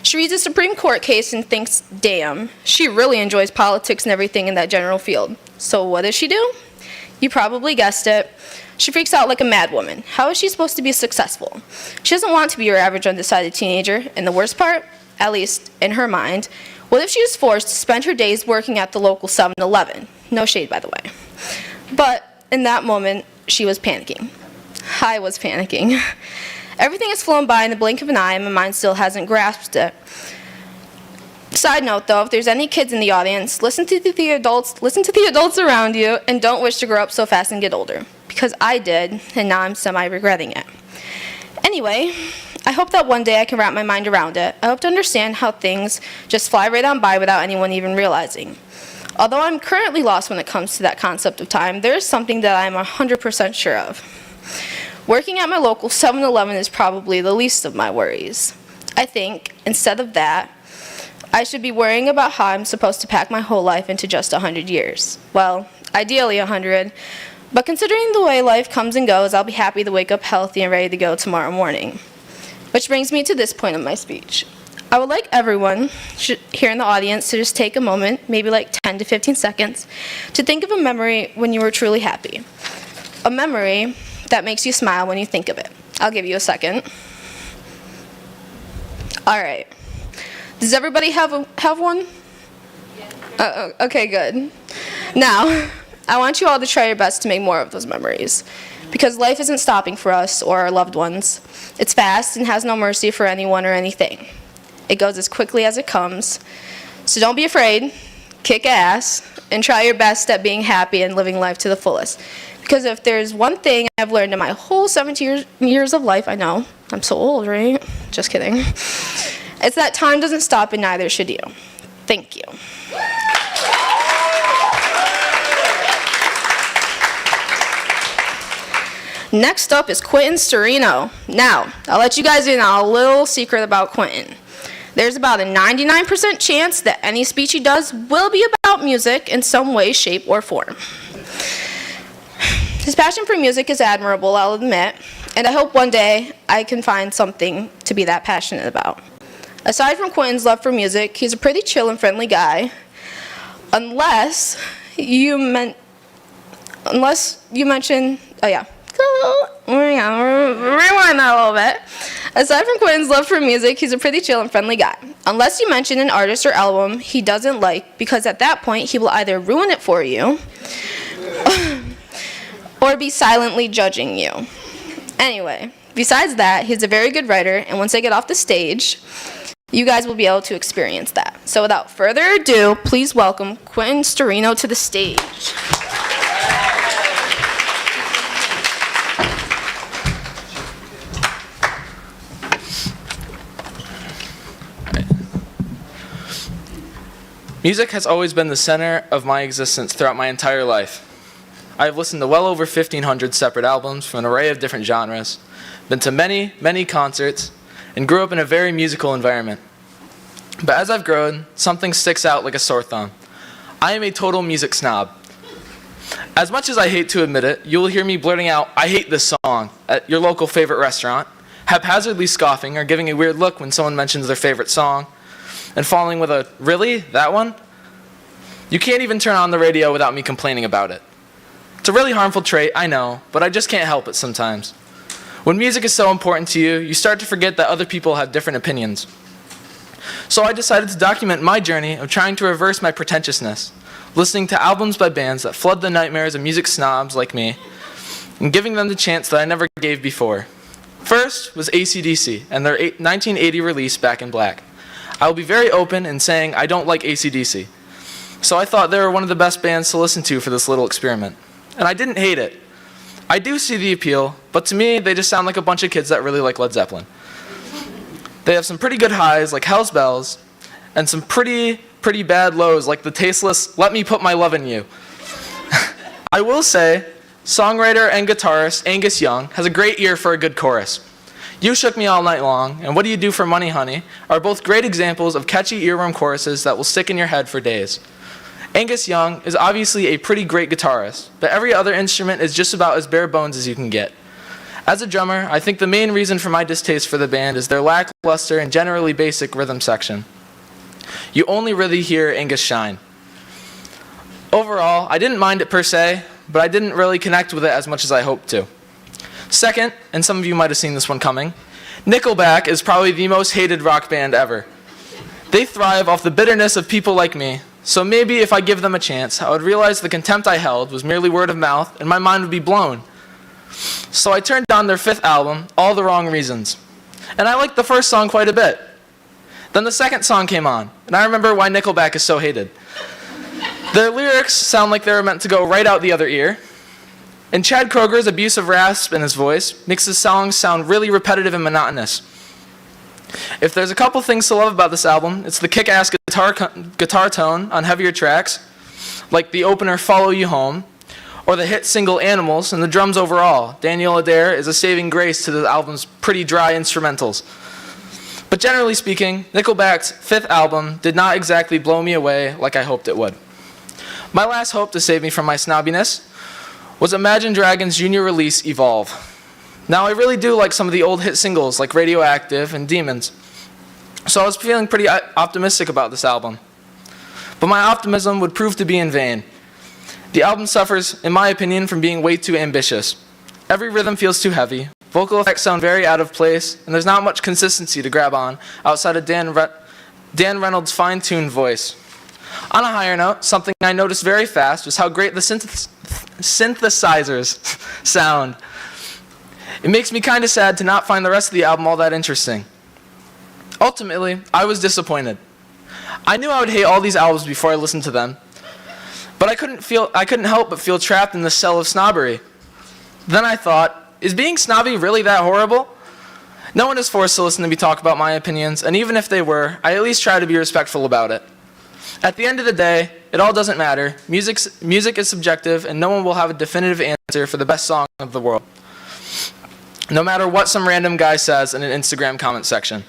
she reads a Supreme Court case and thinks, damn, she really enjoys politics and everything in that general field. So what does she do? You probably guessed it. She freaks out like a mad woman. How is she supposed to be successful? She doesn't want to be your average undecided teenager, and the worst part, at least in her mind, what if she was forced to spend her days working at the local 7-Eleven? No shade, by the way. But in that moment, she was panicking. I was panicking. Everything has flown by in the blink of an eye, and my mind still hasn't grasped it. Side note, though, if there's any kids in the audience, listen to the adults around you, and don't wish to grow up so fast and get older. Because I did, and now I'm semi-regretting it. Anyway, I hope that one day I can wrap my mind around it. I hope to understand how things just fly right on by without anyone even realizing. Although I'm currently lost when it comes to that concept of time, there is something that I'm 100% sure of. Working at my local 7-Eleven is probably the least of my worries. I think, instead of that, I should be worrying about how I'm supposed to pack my whole life into just 100 years. Well, ideally 100, but considering the way life comes and goes, I'll be happy to wake up healthy and ready to go tomorrow morning. Which brings me to this point of my speech. I would like everyone here in the audience to just take a moment, maybe like 10 to 15 seconds, to think of a memory when you were truly happy. A memory that makes you smile when you think of it. I'll give you a second. All right. Does everybody have one? Okay, good. Now, I want you all to try your best to make more of those memories, because life isn't stopping for us or our loved ones. It's fast and has no mercy for anyone or anything. It goes as quickly as it comes. So don't be afraid, kick ass, and try your best at being happy and living life to the fullest. Because if there's one thing I've learned in my whole 17 years of life, I know, I'm so old, right? Just kidding. It's that time doesn't stop and neither should you. Thank you. Next up is Quentin Storino. Now, I'll let you guys in on a little secret about Quentin. There's about a 99% chance that any speech he does will be about music in some way, shape, or form. His passion for music is admirable, I'll admit, and I hope one day I can find something to be that passionate about. Aside from Quentin's love for music, he's a pretty chill and friendly guy, unless you mention, oh yeah, rewind that a little bit. Aside from Quentin's love for music, he's a pretty chill and friendly guy. Unless you mention an artist or album he doesn't like, because at that point he will either ruin it for you or be silently judging you. Anyway, besides that, he's a very good writer, and once I get off the stage, you guys will be able to experience that. So without further ado, please welcome Quentin Storino to the stage. Music has always been the center of my existence throughout my entire life. I have listened to well over 1,500 separate albums from an array of different genres, been to many, many concerts, and grew up in a very musical environment. But as I've grown, something sticks out like a sore thumb. I am a total music snob. As much as I hate to admit it, you will hear me blurting out, "I hate this song," at your local favorite restaurant, haphazardly scoffing or giving a weird look when someone mentions their favorite song, and following with a, "Really? That one?" You can't even turn on the radio without me complaining about it. It's a really harmful trait, I know, but I just can't help it sometimes. When music is so important to you, you start to forget that other people have different opinions. So I decided to document my journey of trying to reverse my pretentiousness, listening to albums by bands that flood the nightmares of music snobs like me, and giving them the chance that I never gave before. First was AC/DC and their 1980 release, Back in Black. I will be very open in saying I don't like AC/DC. So I thought they were one of the best bands to listen to for this little experiment. And I didn't hate it. I do see the appeal, but to me, they just sound like a bunch of kids that really like Led Zeppelin. They have some pretty good highs, like Hell's Bells, and some pretty bad lows, like the tasteless "Let Me Put My Love in You." I will say, songwriter and guitarist Angus Young has a great ear for a good chorus. "You Shook Me All Night Long" and "What Do You Do for Money, Honey" are both great examples of catchy earworm choruses that will stick in your head for days. Angus Young is obviously a pretty great guitarist, but every other instrument is just about as bare bones as you can get. As a drummer, I think the main reason for my distaste for the band is their lackluster and generally basic rhythm section. You only really hear Angus shine. Overall, I didn't mind it per se, but I didn't really connect with it as much as I hoped to. Second, and some of you might have seen this one coming, Nickelback is probably the most hated rock band ever. They thrive off the bitterness of people like me, so maybe if I give them a chance, I would realize the contempt I held was merely word of mouth and my mind would be blown. So I turned on their 5th album, All the Wrong Reasons. And I liked the first song quite a bit. Then the second song came on, and I remember why Nickelback is so hated. Their lyrics sound like they were meant to go right out the other ear. And Chad Kroger's abusive rasp in his voice makes his songs sound really repetitive and monotonous. If there's a couple things to love about this album, it's the kick-ass guitar tone on heavier tracks, like the opener Follow You Home, or the hit single Animals, and the drums overall. Daniel Adair is a saving grace to the album's pretty dry instrumentals. But generally speaking, Nickelback's 5th album did not exactly blow me away like I hoped it would. My last hope to save me from my snobbiness was Imagine Dragons' junior release, Evolve. Now, I really do like some of the old hit singles like Radioactive and Demons, so I was feeling pretty optimistic about this album. But my optimism would prove to be in vain. The album suffers, in my opinion, from being way too ambitious. Every rhythm feels too heavy, vocal effects sound very out of place, and there's not much consistency to grab on outside of Dan Reynolds' fine-tuned voice. On a higher note, something I noticed very fast was how great the synthesizers sound. It makes me kind of sad to not find the rest of the album all that interesting. Ultimately, I was disappointed. I knew I would hate all these albums before I listened to them, but I couldn't help but feel trapped in the cell of snobbery. Then I thought, is being snobby really that horrible? No one is forced to listen to me talk about my opinions, and even if they were, I at least try to be respectful about it. At the end of the day, it all doesn't matter. Music is subjective, and no one will have a definitive answer for the best song of the world, no matter what some random guy says in an Instagram comment section.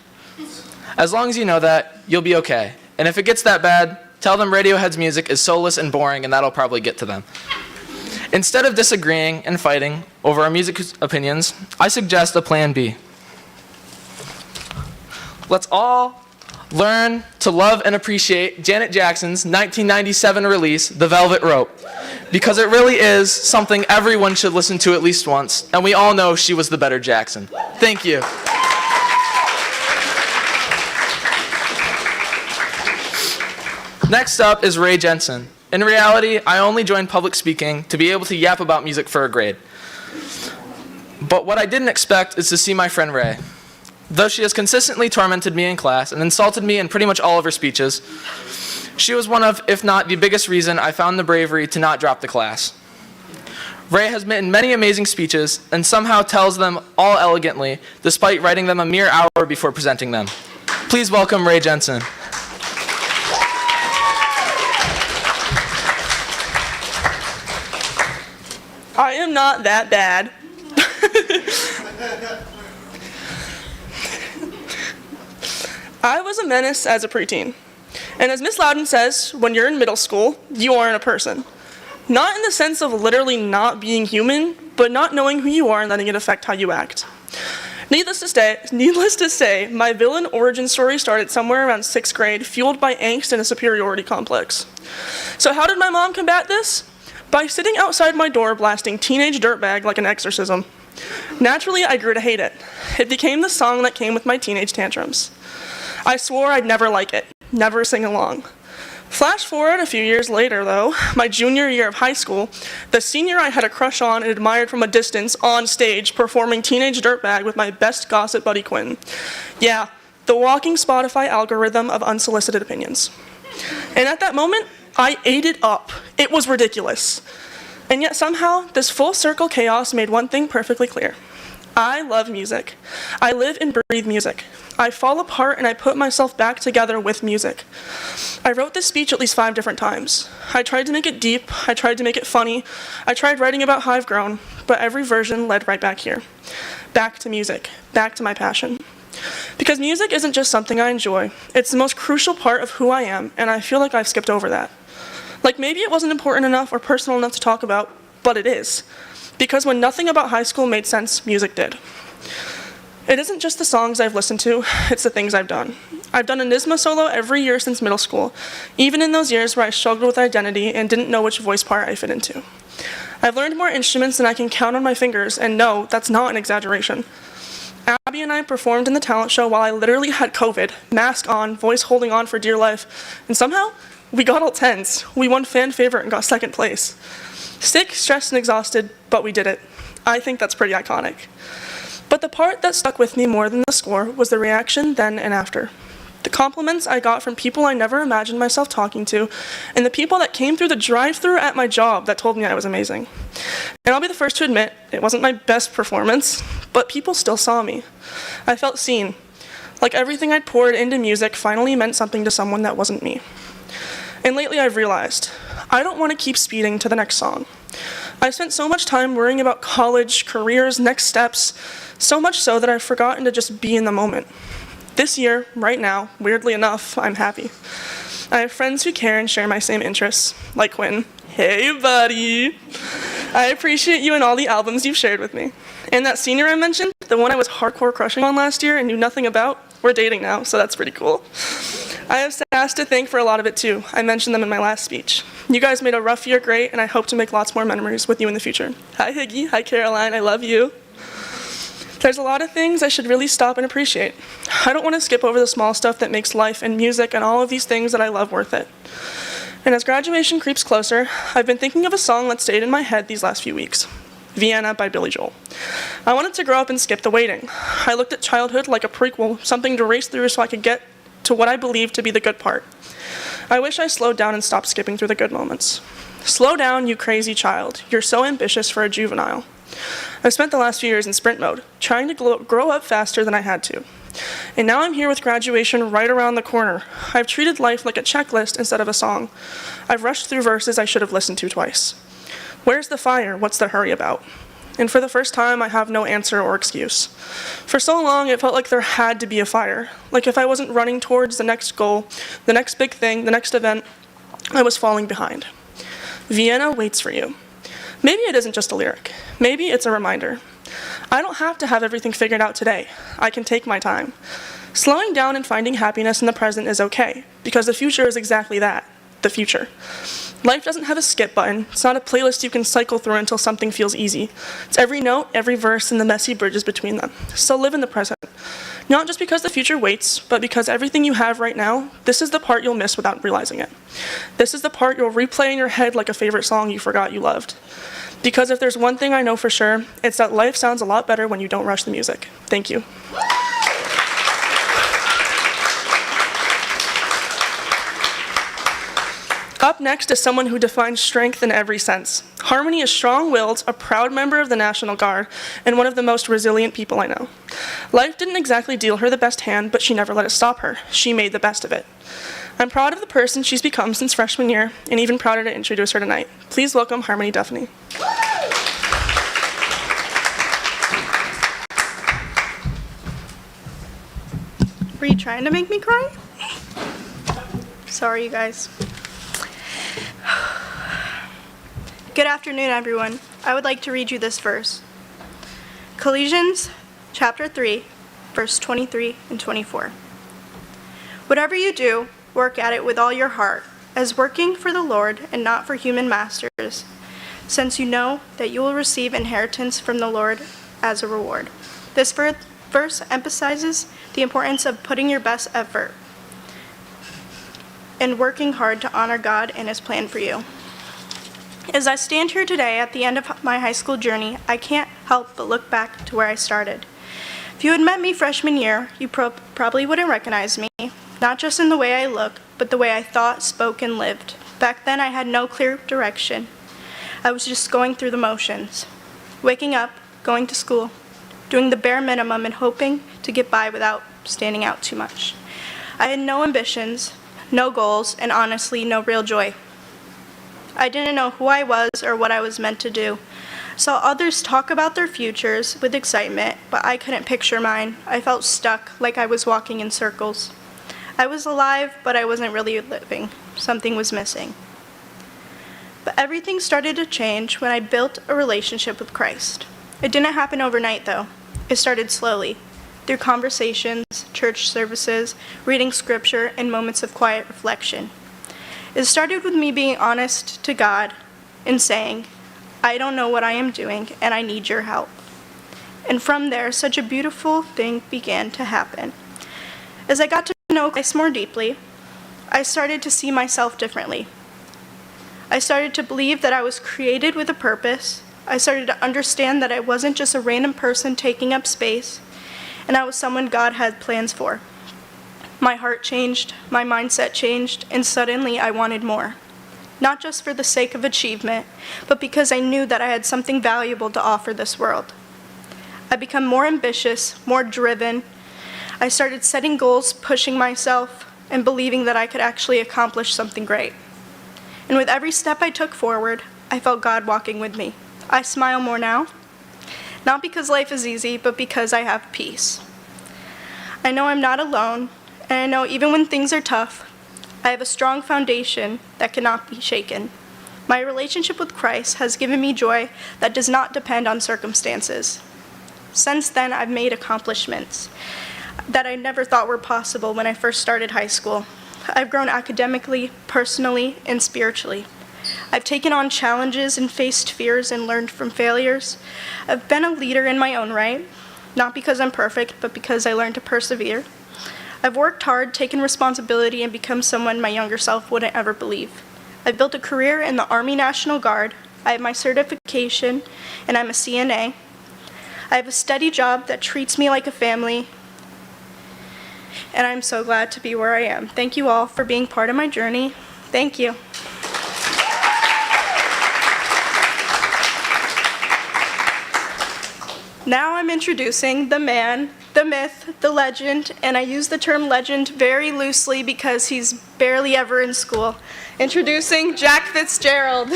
As long as you know that, you'll be okay. And if it gets that bad, tell them Radiohead's music is soulless and boring, and that'll probably get to them. Instead of disagreeing and fighting over our music opinions, I suggest a plan B. Let's all learn to love and appreciate Janet Jackson's 1997 release, The Velvet Rope, because it really is something everyone should listen to at least once, and we all know she was the better Jackson. Thank you. Next up is Ray Jensen. In reality, I only joined public speaking to be able to yap about music for a grade. But what I didn't expect is to see my friend Ray. Though she has consistently tormented me in class and insulted me in pretty much all of her speeches, she was one of, if not the biggest reason I found the bravery to not drop the class. Ray has written many amazing speeches and somehow tells them all elegantly, despite writing them a mere hour before presenting them. Please welcome Ray Jensen. I am not that bad. I was a menace as a preteen. And as Miss Loudon says, when you're in middle school, you aren't a person. Not in the sense of literally not being human, but not knowing who you are and letting it affect how you act. Needless to say, my villain origin story started somewhere around 6th grade, fueled by angst and a superiority complex. So how did my mom combat this? By sitting outside my door blasting Teenage Dirtbag like an exorcism. Naturally, I grew to hate it. It became the song that came with my teenage tantrums. I swore I'd never like it, never sing along. Flash forward a few years later, though, my junior year of high school, the senior I had a crush on and admired from a distance on stage performing Teenage Dirtbag with my best gossip buddy Quinn. Yeah, the walking Spotify algorithm of unsolicited opinions. And at that moment, I ate it up. It was ridiculous. And yet somehow, this full circle chaos made one thing perfectly clear. I love music. I live and breathe music. I fall apart and I put myself back together with music. I wrote this speech at least 5 different times. I tried to make it deep. I tried to make it funny. I tried writing about how I've grown, but every version led right back here. Back to music. Back to my passion. Because music isn't just something I enjoy. It's the most crucial part of who I am, and I feel like I've skipped over that. Like maybe it wasn't important enough or personal enough to talk about, but it is. Because when nothing about high school made sense, music did. It isn't just the songs I've listened to, it's the things I've done. I've done a NYSMA solo every year since middle school, even in those years where I struggled with identity and didn't know which voice part I fit into. I've learned more instruments than I can count on my fingers, and no, that's not an exaggeration. Abby and I performed in the talent show while I literally had COVID, mask on, voice holding on for dear life, and somehow, we got all 10s. We won fan favorite and got 2nd place. Sick, stressed, and exhausted, but we did it. I think that's pretty iconic. But the part that stuck with me more than the score was the reaction then and after. The compliments I got from people I never imagined myself talking to, and the people that came through the drive-thru at my job that told me I was amazing. And I'll be the first to admit, it wasn't my best performance, but people still saw me. I felt seen. Like everything I'd poured into music finally meant something to someone that wasn't me. And lately I've realized, I don't want to keep speeding to the next song. I've spent so much time worrying about college, careers, next steps, so much so that I've forgotten to just be in the moment. This year, right now, weirdly enough, I'm happy. I have friends who care and share my same interests, like Quinn. Hey, buddy! I appreciate you and all the albums you've shared with me. And that senior I mentioned, the one I was hardcore crushing on last year and knew nothing about, we're dating now, so that's pretty cool. I have Sass to thank for a lot of it too. I mentioned them in my last speech. You guys made a rough year great, and I hope to make lots more memories with you in the future. Hi, Higgy. Hi, Caroline. I love you. There's a lot of things I should really stop and appreciate. I don't want to skip over the small stuff that makes life and music and all of these things that I love worth it. And as graduation creeps closer, I've been thinking of a song that stayed in my head these last few weeks. Vienna by Billy Joel. I wanted to grow up and skip the waiting. I looked at childhood like a prequel, something to race through so I could get to what I believe to be the good part. I wish I slowed down and stopped skipping through the good moments. Slow down, you crazy child. You're so ambitious for a juvenile. I've spent the last few years in sprint mode, trying to grow up faster than I had to. And now I'm here with graduation right around the corner. I've treated life like a checklist instead of a song. I've rushed through verses I should have listened to twice. Where's the fire? What's the hurry about? And for the first time, I have no answer or excuse. For so long, it felt like there had to be a fire. Like if I wasn't running towards the next goal, the next big thing, the next event, I was falling behind. Vienna waits for you. Maybe it isn't just a lyric. Maybe it's a reminder. I don't have to have everything figured out today. I can take my time. Slowing down and finding happiness in the present is okay, because the future is exactly that, the future. Life doesn't have a skip button. It's not a playlist you can cycle through until something feels easy. It's every note, every verse, and the messy bridges between them. So live in the present. Not just because the future waits, but because everything you have right now, this is the part you'll miss without realizing it. This is the part you'll replay in your head like a favorite song you forgot you loved. Because if there's one thing I know for sure, it's that life sounds a lot better when you don't rush the music. Thank you. Up next is someone who defines strength in every sense. Harmony is strong-willed, a proud member of the National Guard, and one of the most resilient people I know. Life didn't exactly deal her the best hand, but she never let it stop her. She made the best of it. I'm proud of the person she's become since freshman year, and even prouder to introduce her tonight. Please welcome Harmony Duffney. Were you trying to make me cry? Sorry, you guys. Good afternoon, everyone. I would like to read you this verse. Colossians chapter 3, verse 23 and 24. Whatever you do, work at it with all your heart, as working for the Lord and not for human masters, since you know that you will receive inheritance from the Lord as a reward. This verse emphasizes the importance of putting your best effort and working hard to honor God and His plan for you. As I stand here today at the end of my high school journey, I can't help but look back to where I started. If you had met me freshman year, you probably wouldn't recognize me, not just in the way I look, but the way I thought, spoke, and lived. Back then, I had no clear direction. I was just going through the motions, waking up, going to school, doing the bare minimum and hoping to get by without standing out too much. I had no ambitions, no goals, and honestly, no real joy. I didn't know who I was or what I was meant to do. Saw others talk about their futures with excitement, but I couldn't picture mine. I felt stuck, like I was walking in circles. I was alive, but I wasn't really living. Something was missing. But everything started to change when I built a relationship with Christ. It didn't happen overnight, though. It started slowly, through conversations, church services, reading scripture, and moments of quiet reflection. It started with me being honest to God and saying, I don't know what I am doing, and I need your help. And from there, such a beautiful thing began to happen. As I got to know Christ more deeply, I started to see myself differently. I started to believe that I was created with a purpose. I started to understand that I wasn't just a random person taking up space, and I was someone God had plans for. My heart changed, my mindset changed, and suddenly I wanted more. Not just for the sake of achievement, but because I knew that I had something valuable to offer this world. I became more ambitious, more driven. I started setting goals, pushing myself, and believing that I could actually accomplish something great. And with every step I took forward, I felt God walking with me. I smile more now, not because life is easy, but because I have peace. I know I'm not alone, and I know even when things are tough, I have a strong foundation that cannot be shaken. My relationship with Christ has given me joy that does not depend on circumstances. Since then, I've made accomplishments that I never thought were possible when I first started high school. I've grown academically, personally, and spiritually. I've taken on challenges and faced fears and learned from failures. I've been a leader in my own right, not because I'm perfect, but because I learned to persevere. I've worked hard, taken responsibility, and become someone my younger self wouldn't ever believe. I've built a career in the Army National Guard. I have my certification, and I'm a CNA. I have a steady job that treats me like a family, and I'm so glad to be where I am. Thank you all for being part of my journey. Thank you. Now I'm introducing the man, the myth, the legend, and I use the term legend very loosely because he's barely ever in school. Introducing Jack Fitzgerald.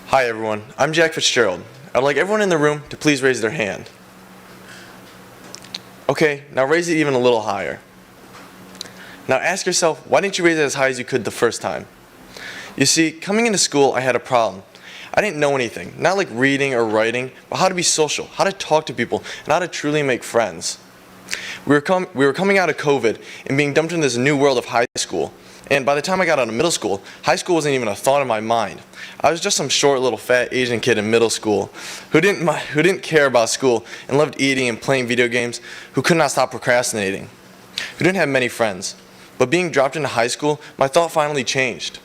Hi everyone, I'm Jack Fitzgerald. I'd like everyone in the room to please raise their hand. Okay, now raise it even a little higher. Now ask yourself, why didn't you raise it as high as you could the first time? You see, coming into school, I had a problem. I didn't know anything, not like reading or writing, but how to be social, how to talk to people, and how to truly make friends. We were coming out of COVID and being dumped into this new world of high school. And by the time I got out of middle school, high school wasn't even a thought in my mind. I was just some short little fat Asian kid in middle school who didn't care about school and loved eating and playing video games, who could not stop procrastinating, who didn't have many friends. But being dropped into high school, my thought finally changed.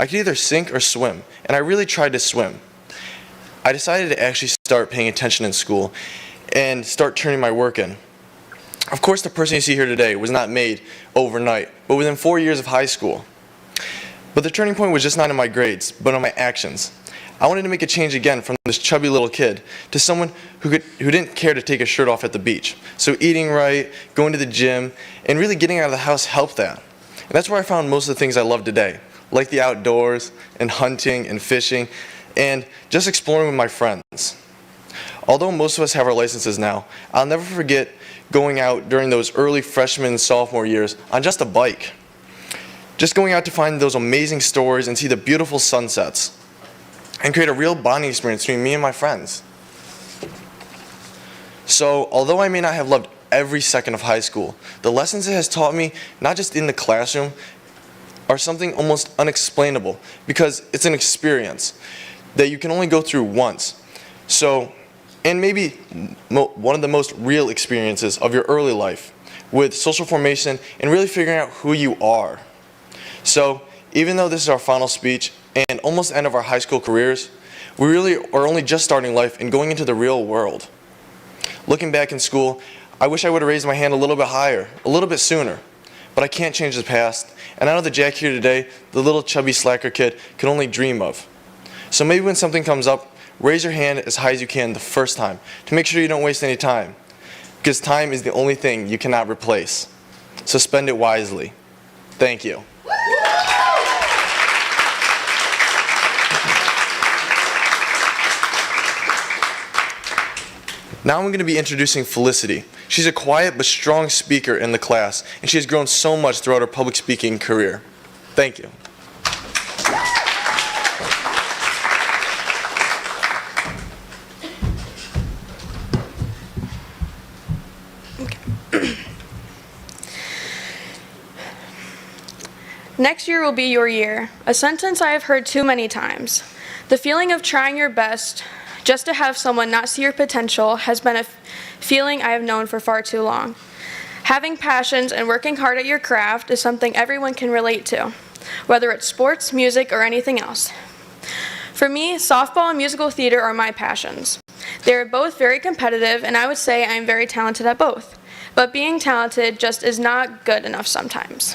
I could either sink or swim, and I really tried to swim. I decided to actually start paying attention in school and start turning my work in. Of course, the person you see here today was not made overnight, but within 4 years of high school. But the turning point was just not in my grades, but in my actions. I wanted to make a change again from this chubby little kid to someone who didn't care to take his shirt off at the beach. So eating right, going to the gym, and really getting out of the house helped that. And that's where I found most of the things I love today, like the outdoors, and hunting, and fishing, and just exploring with my friends. Although most of us have our licenses now, I'll never forget going out during those early freshman and sophomore years on just a bike. Just going out to find those amazing stories and see the beautiful sunsets and create a real bonding experience between me and my friends. So, although I may not have loved every second of high school, the lessons it has taught me, not just in the classroom, are something almost unexplainable because it's an experience that you can only go through once. So, and maybe one of the most real experiences of your early life with social formation and really figuring out who you are. So even though this is our final speech and almost the end of our high school careers, we really are only just starting life and going into the real world. Looking back in school, I wish I would have raised my hand a little bit higher, a little bit sooner, but I can't change the past. And I know that Jack here today, the little chubby slacker kid, can only dream of. So maybe when something comes up, raise your hand as high as you can the first time to make sure you don't waste any time, because time is the only thing you cannot replace. So spend it wisely. Thank you. Now I'm going to be introducing Felicity. She's a quiet but strong speaker in the class, and she has grown so much throughout her public speaking career. Thank you. Next year will be your year, a sentence I have heard too many times. The feeling of trying your best just to have someone not see your potential has been a feeling I have known for far too long. Having passions and working hard at your craft is something everyone can relate to, whether it's sports, music, or anything else. For me, softball and musical theater are my passions. They are both very competitive, and I would say I am very talented at both. But being talented just is not good enough sometimes.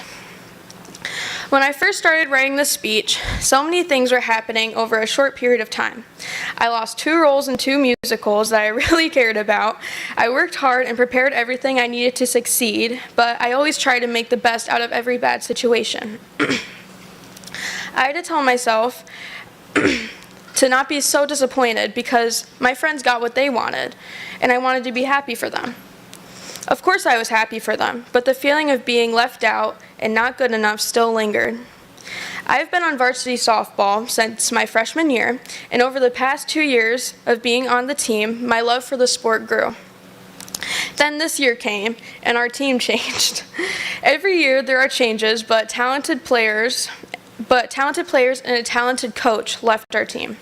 When I first started writing this speech, so many things were happening over a short period of time. I lost 2 roles in 2 musicals that I really cared about. I worked hard and prepared everything I needed to succeed, but I always tried to make the best out of every bad situation. I had to tell myself to not be so disappointed because my friends got what they wanted, and I wanted to be happy for them. Of course I was happy for them, but the feeling of being left out and not good enough still lingered. I have been on varsity softball since my freshman year, and over the past 2 years of being on the team, my love for the sport grew. Then this year came, and our team changed. Every year there are changes, but talented players and a talented coach left our team.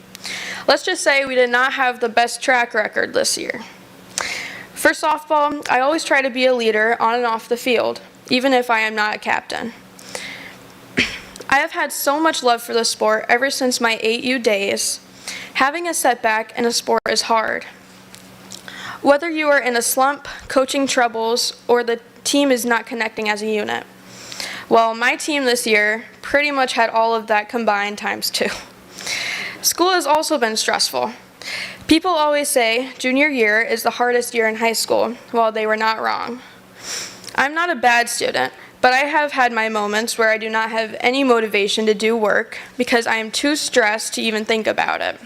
Let's just say we did not have the best track record this year. For softball, I always try to be a leader on and off the field, even if I am not a captain. I have had so much love for the sport ever since my 8U days. Having a setback in a sport is hard. Whether you are in a slump, coaching troubles, or the team is not connecting as a unit. Well, my team this year pretty much had all of that combined times 2. School has also been stressful. People always say junior year is the hardest year in high school. Well, they were not wrong. I'm not a bad student, but I have had my moments where I do not have any motivation to do work because I am too stressed to even think about it.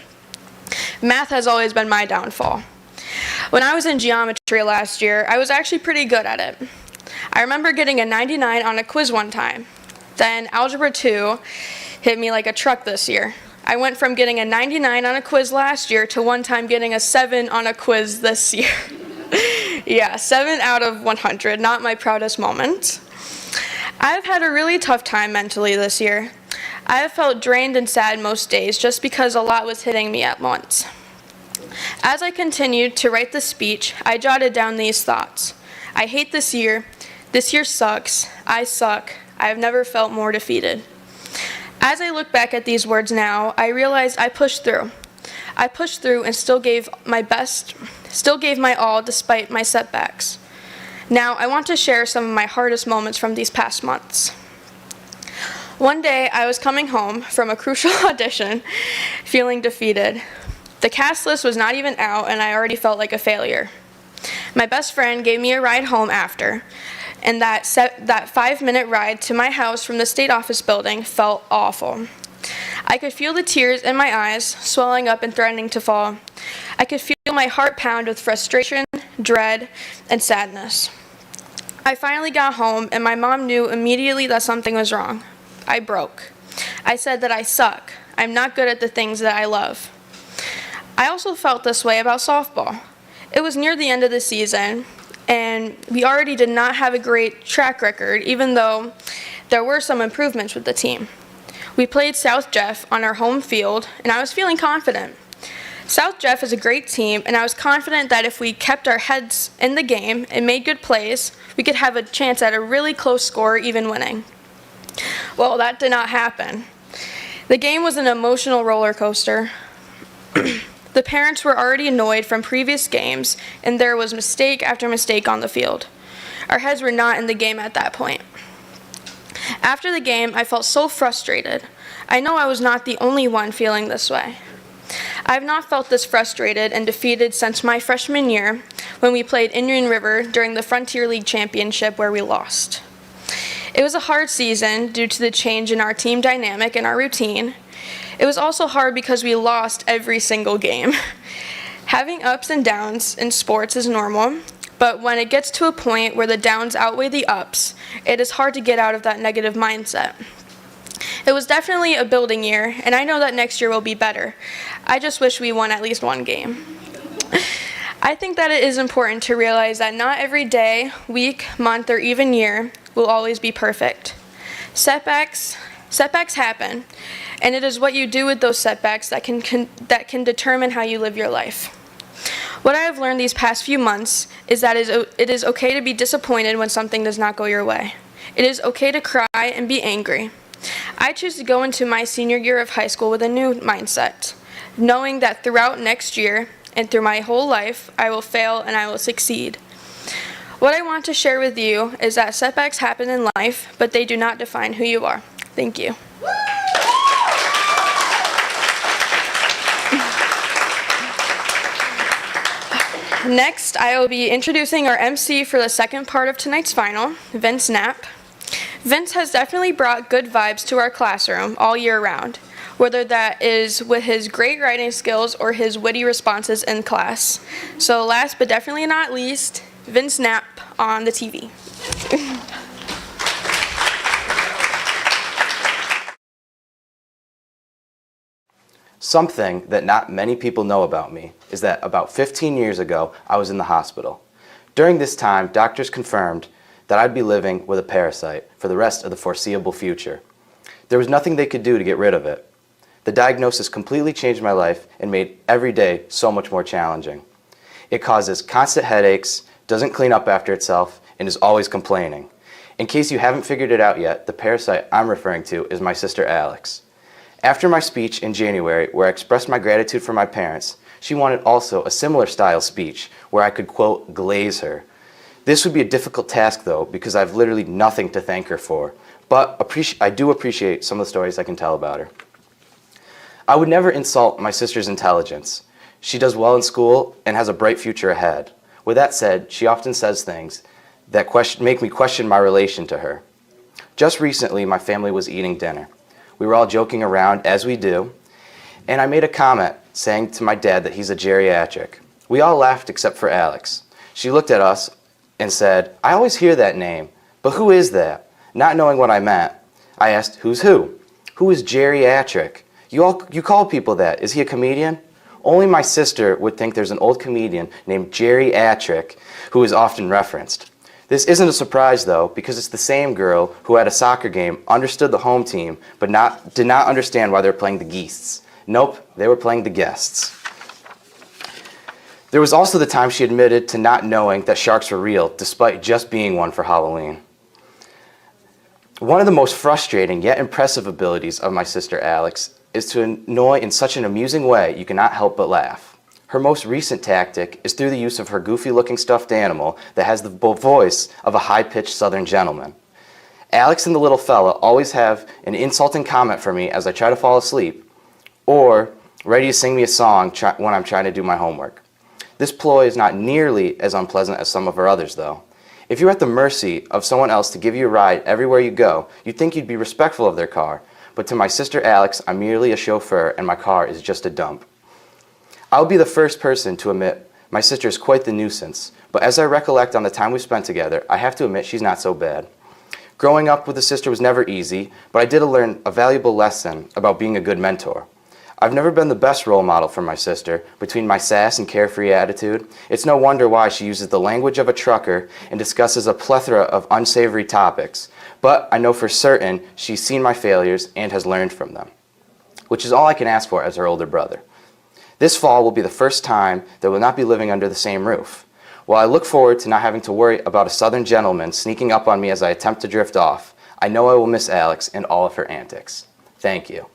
Math has always been my downfall. When I was in geometry last year, I was actually pretty good at it. I remember getting a 99 on a quiz one time. Then Algebra 2 hit me like a truck this year. I went from getting a 99 on a quiz last year to one time getting a 7 on a quiz this year. Yeah, 7 out of 100, not my proudest moment. I've had a really tough time mentally this year. I have felt drained and sad most days just because a lot was hitting me at once. As I continued to write the speech, I jotted down these thoughts. I hate this year sucks, I suck, I have never felt more defeated. As I look back at these words now, I realized I pushed through. I pushed through and still gave my best, still gave my all despite my setbacks. Now, I want to share some of my hardest moments from these past months. One day, I was coming home from a crucial audition, feeling defeated. The cast list was not even out, and I already felt like a failure. My best friend gave me a ride home after, and that 5-minute ride to my house from the state office building felt awful. I could feel the tears in my eyes, swelling up and threatening to fall. I could feel my heart pound with frustration, dread, and sadness. I finally got home, and my mom knew immediately that something was wrong. I broke. I said that I suck. I'm not good at the things that I love. I also felt this way about softball. It was near the end of the season, and we already did not have a great track record, even though there were some improvements with the team. We played South Jeff on our home field, and I was feeling confident. South Jeff is a great team, and I was confident that if we kept our heads in the game and made good plays, we could have a chance at a really close score, even winning. Well, that did not happen. The game was an emotional roller coaster. The parents were already annoyed from previous games, and there was mistake after mistake on the field. Our heads were not in the game at that point. After the game, I felt so frustrated. I know I was not the only one feeling this way. I have not felt this frustrated and defeated since my freshman year when we played Indian River during the Frontier League Championship where we lost. It was a hard season due to the change in our team dynamic and our routine. It was also hard because we lost every single game. Having ups and downs in sports is normal, but when it gets to a point where the downs outweigh the ups, it is hard to get out of that negative mindset. It was definitely a building year, and I know that next year will be better. I just wish we won at least one game. I think that it is important to realize that not every day, week, month, or even year will always be perfect. Setbacks happen, and it is what you do with those setbacks that can determine how you live your life. What I have learned these past few months is that it is okay to be disappointed when something does not go your way. It is okay to cry and be angry. I choose to go into my senior year of high school with a new mindset, knowing that throughout next year and through my whole life, I will fail and I will succeed. What I want to share with you is that setbacks happen in life, but they do not define who you are. Thank you. Next, I will be introducing our MC for the second part of tonight's final, Vince Knapp. Vince has definitely brought good vibes to our classroom all year round, whether that is with his great writing skills or his witty responses in class. So last but definitely not least, Vince Knapp on the TV. Something that not many people know about me is that about 15 years ago, I was in the hospital. During this time, doctors confirmed that I'd be living with a parasite for the rest of the foreseeable future. There was nothing they could do to get rid of it. The diagnosis completely changed my life and made every day so much more challenging. It causes constant headaches, doesn't clean up after itself, and is always complaining. In case you haven't figured it out yet, the parasite I'm referring to is my sister Alex. After my speech in January, where I expressed my gratitude for my parents, She wanted also a similar style speech where I could, quote, glaze her. This would be a difficult task, though, because I have literally nothing to thank her for. But I do appreciate some of the stories I can tell about her. I would never insult my sister's intelligence. She does well in school and has a bright future ahead. With that said, she often says things that make me question my relation to her. Just recently, my family was eating dinner. We were all joking around, as we do, and I made a comment saying to my dad that he's a geriatric. We all laughed except for Alex. She looked at us and said, "I always hear that name, but who is that?" Not knowing what I meant, I asked, "Who's who? Who is geriatric? You call people that. Is he a comedian?" Only my sister would think there's an old comedian named geriatric who is often referenced. This isn't a surprise, though, because it's the same girl who at a soccer game understood the home team but did not understand why they were playing the Geests. Nope, they were playing the Guests. There was also the time she admitted to not knowing that sharks were real, despite just being one for Halloween. One of the most frustrating yet impressive abilities of my sister Alex is to annoy in such an amusing way you cannot help but laugh. Her most recent tactic is through the use of her goofy-looking stuffed animal that has the voice of a high-pitched Southern gentleman. Alex and the little fella always have an insulting comment for me as I try to fall asleep, or ready to sing me a song when I'm trying to do my homework. This ploy is not nearly as unpleasant as some of her others, though. If you're at the mercy of someone else to give you a ride everywhere you go, you'd think you'd be respectful of their car, but to my sister Alex, I'm merely a chauffeur and my car is just a dump. I'll be the first person to admit my sister is quite the nuisance, but as I recollect on the time we spent together, I have to admit she's not so bad. Growing up with a sister was never easy, but I did learn a valuable lesson about being a good mentor. I've never been the best role model for my sister. Between my sass and carefree attitude, it's no wonder why she uses the language of a trucker and discusses a plethora of unsavory topics. But I know for certain she's seen my failures and has learned from them, which is all I can ask for as her older brother. This fall will be the first time that we'll not be living under the same roof. While I look forward to not having to worry about a Southern gentleman sneaking up on me as I attempt to drift off, I know I will miss Alex and all of her antics. Thank you.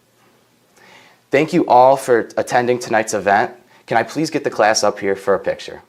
Thank you all for attending tonight's event. Can I please get the class up here for a picture?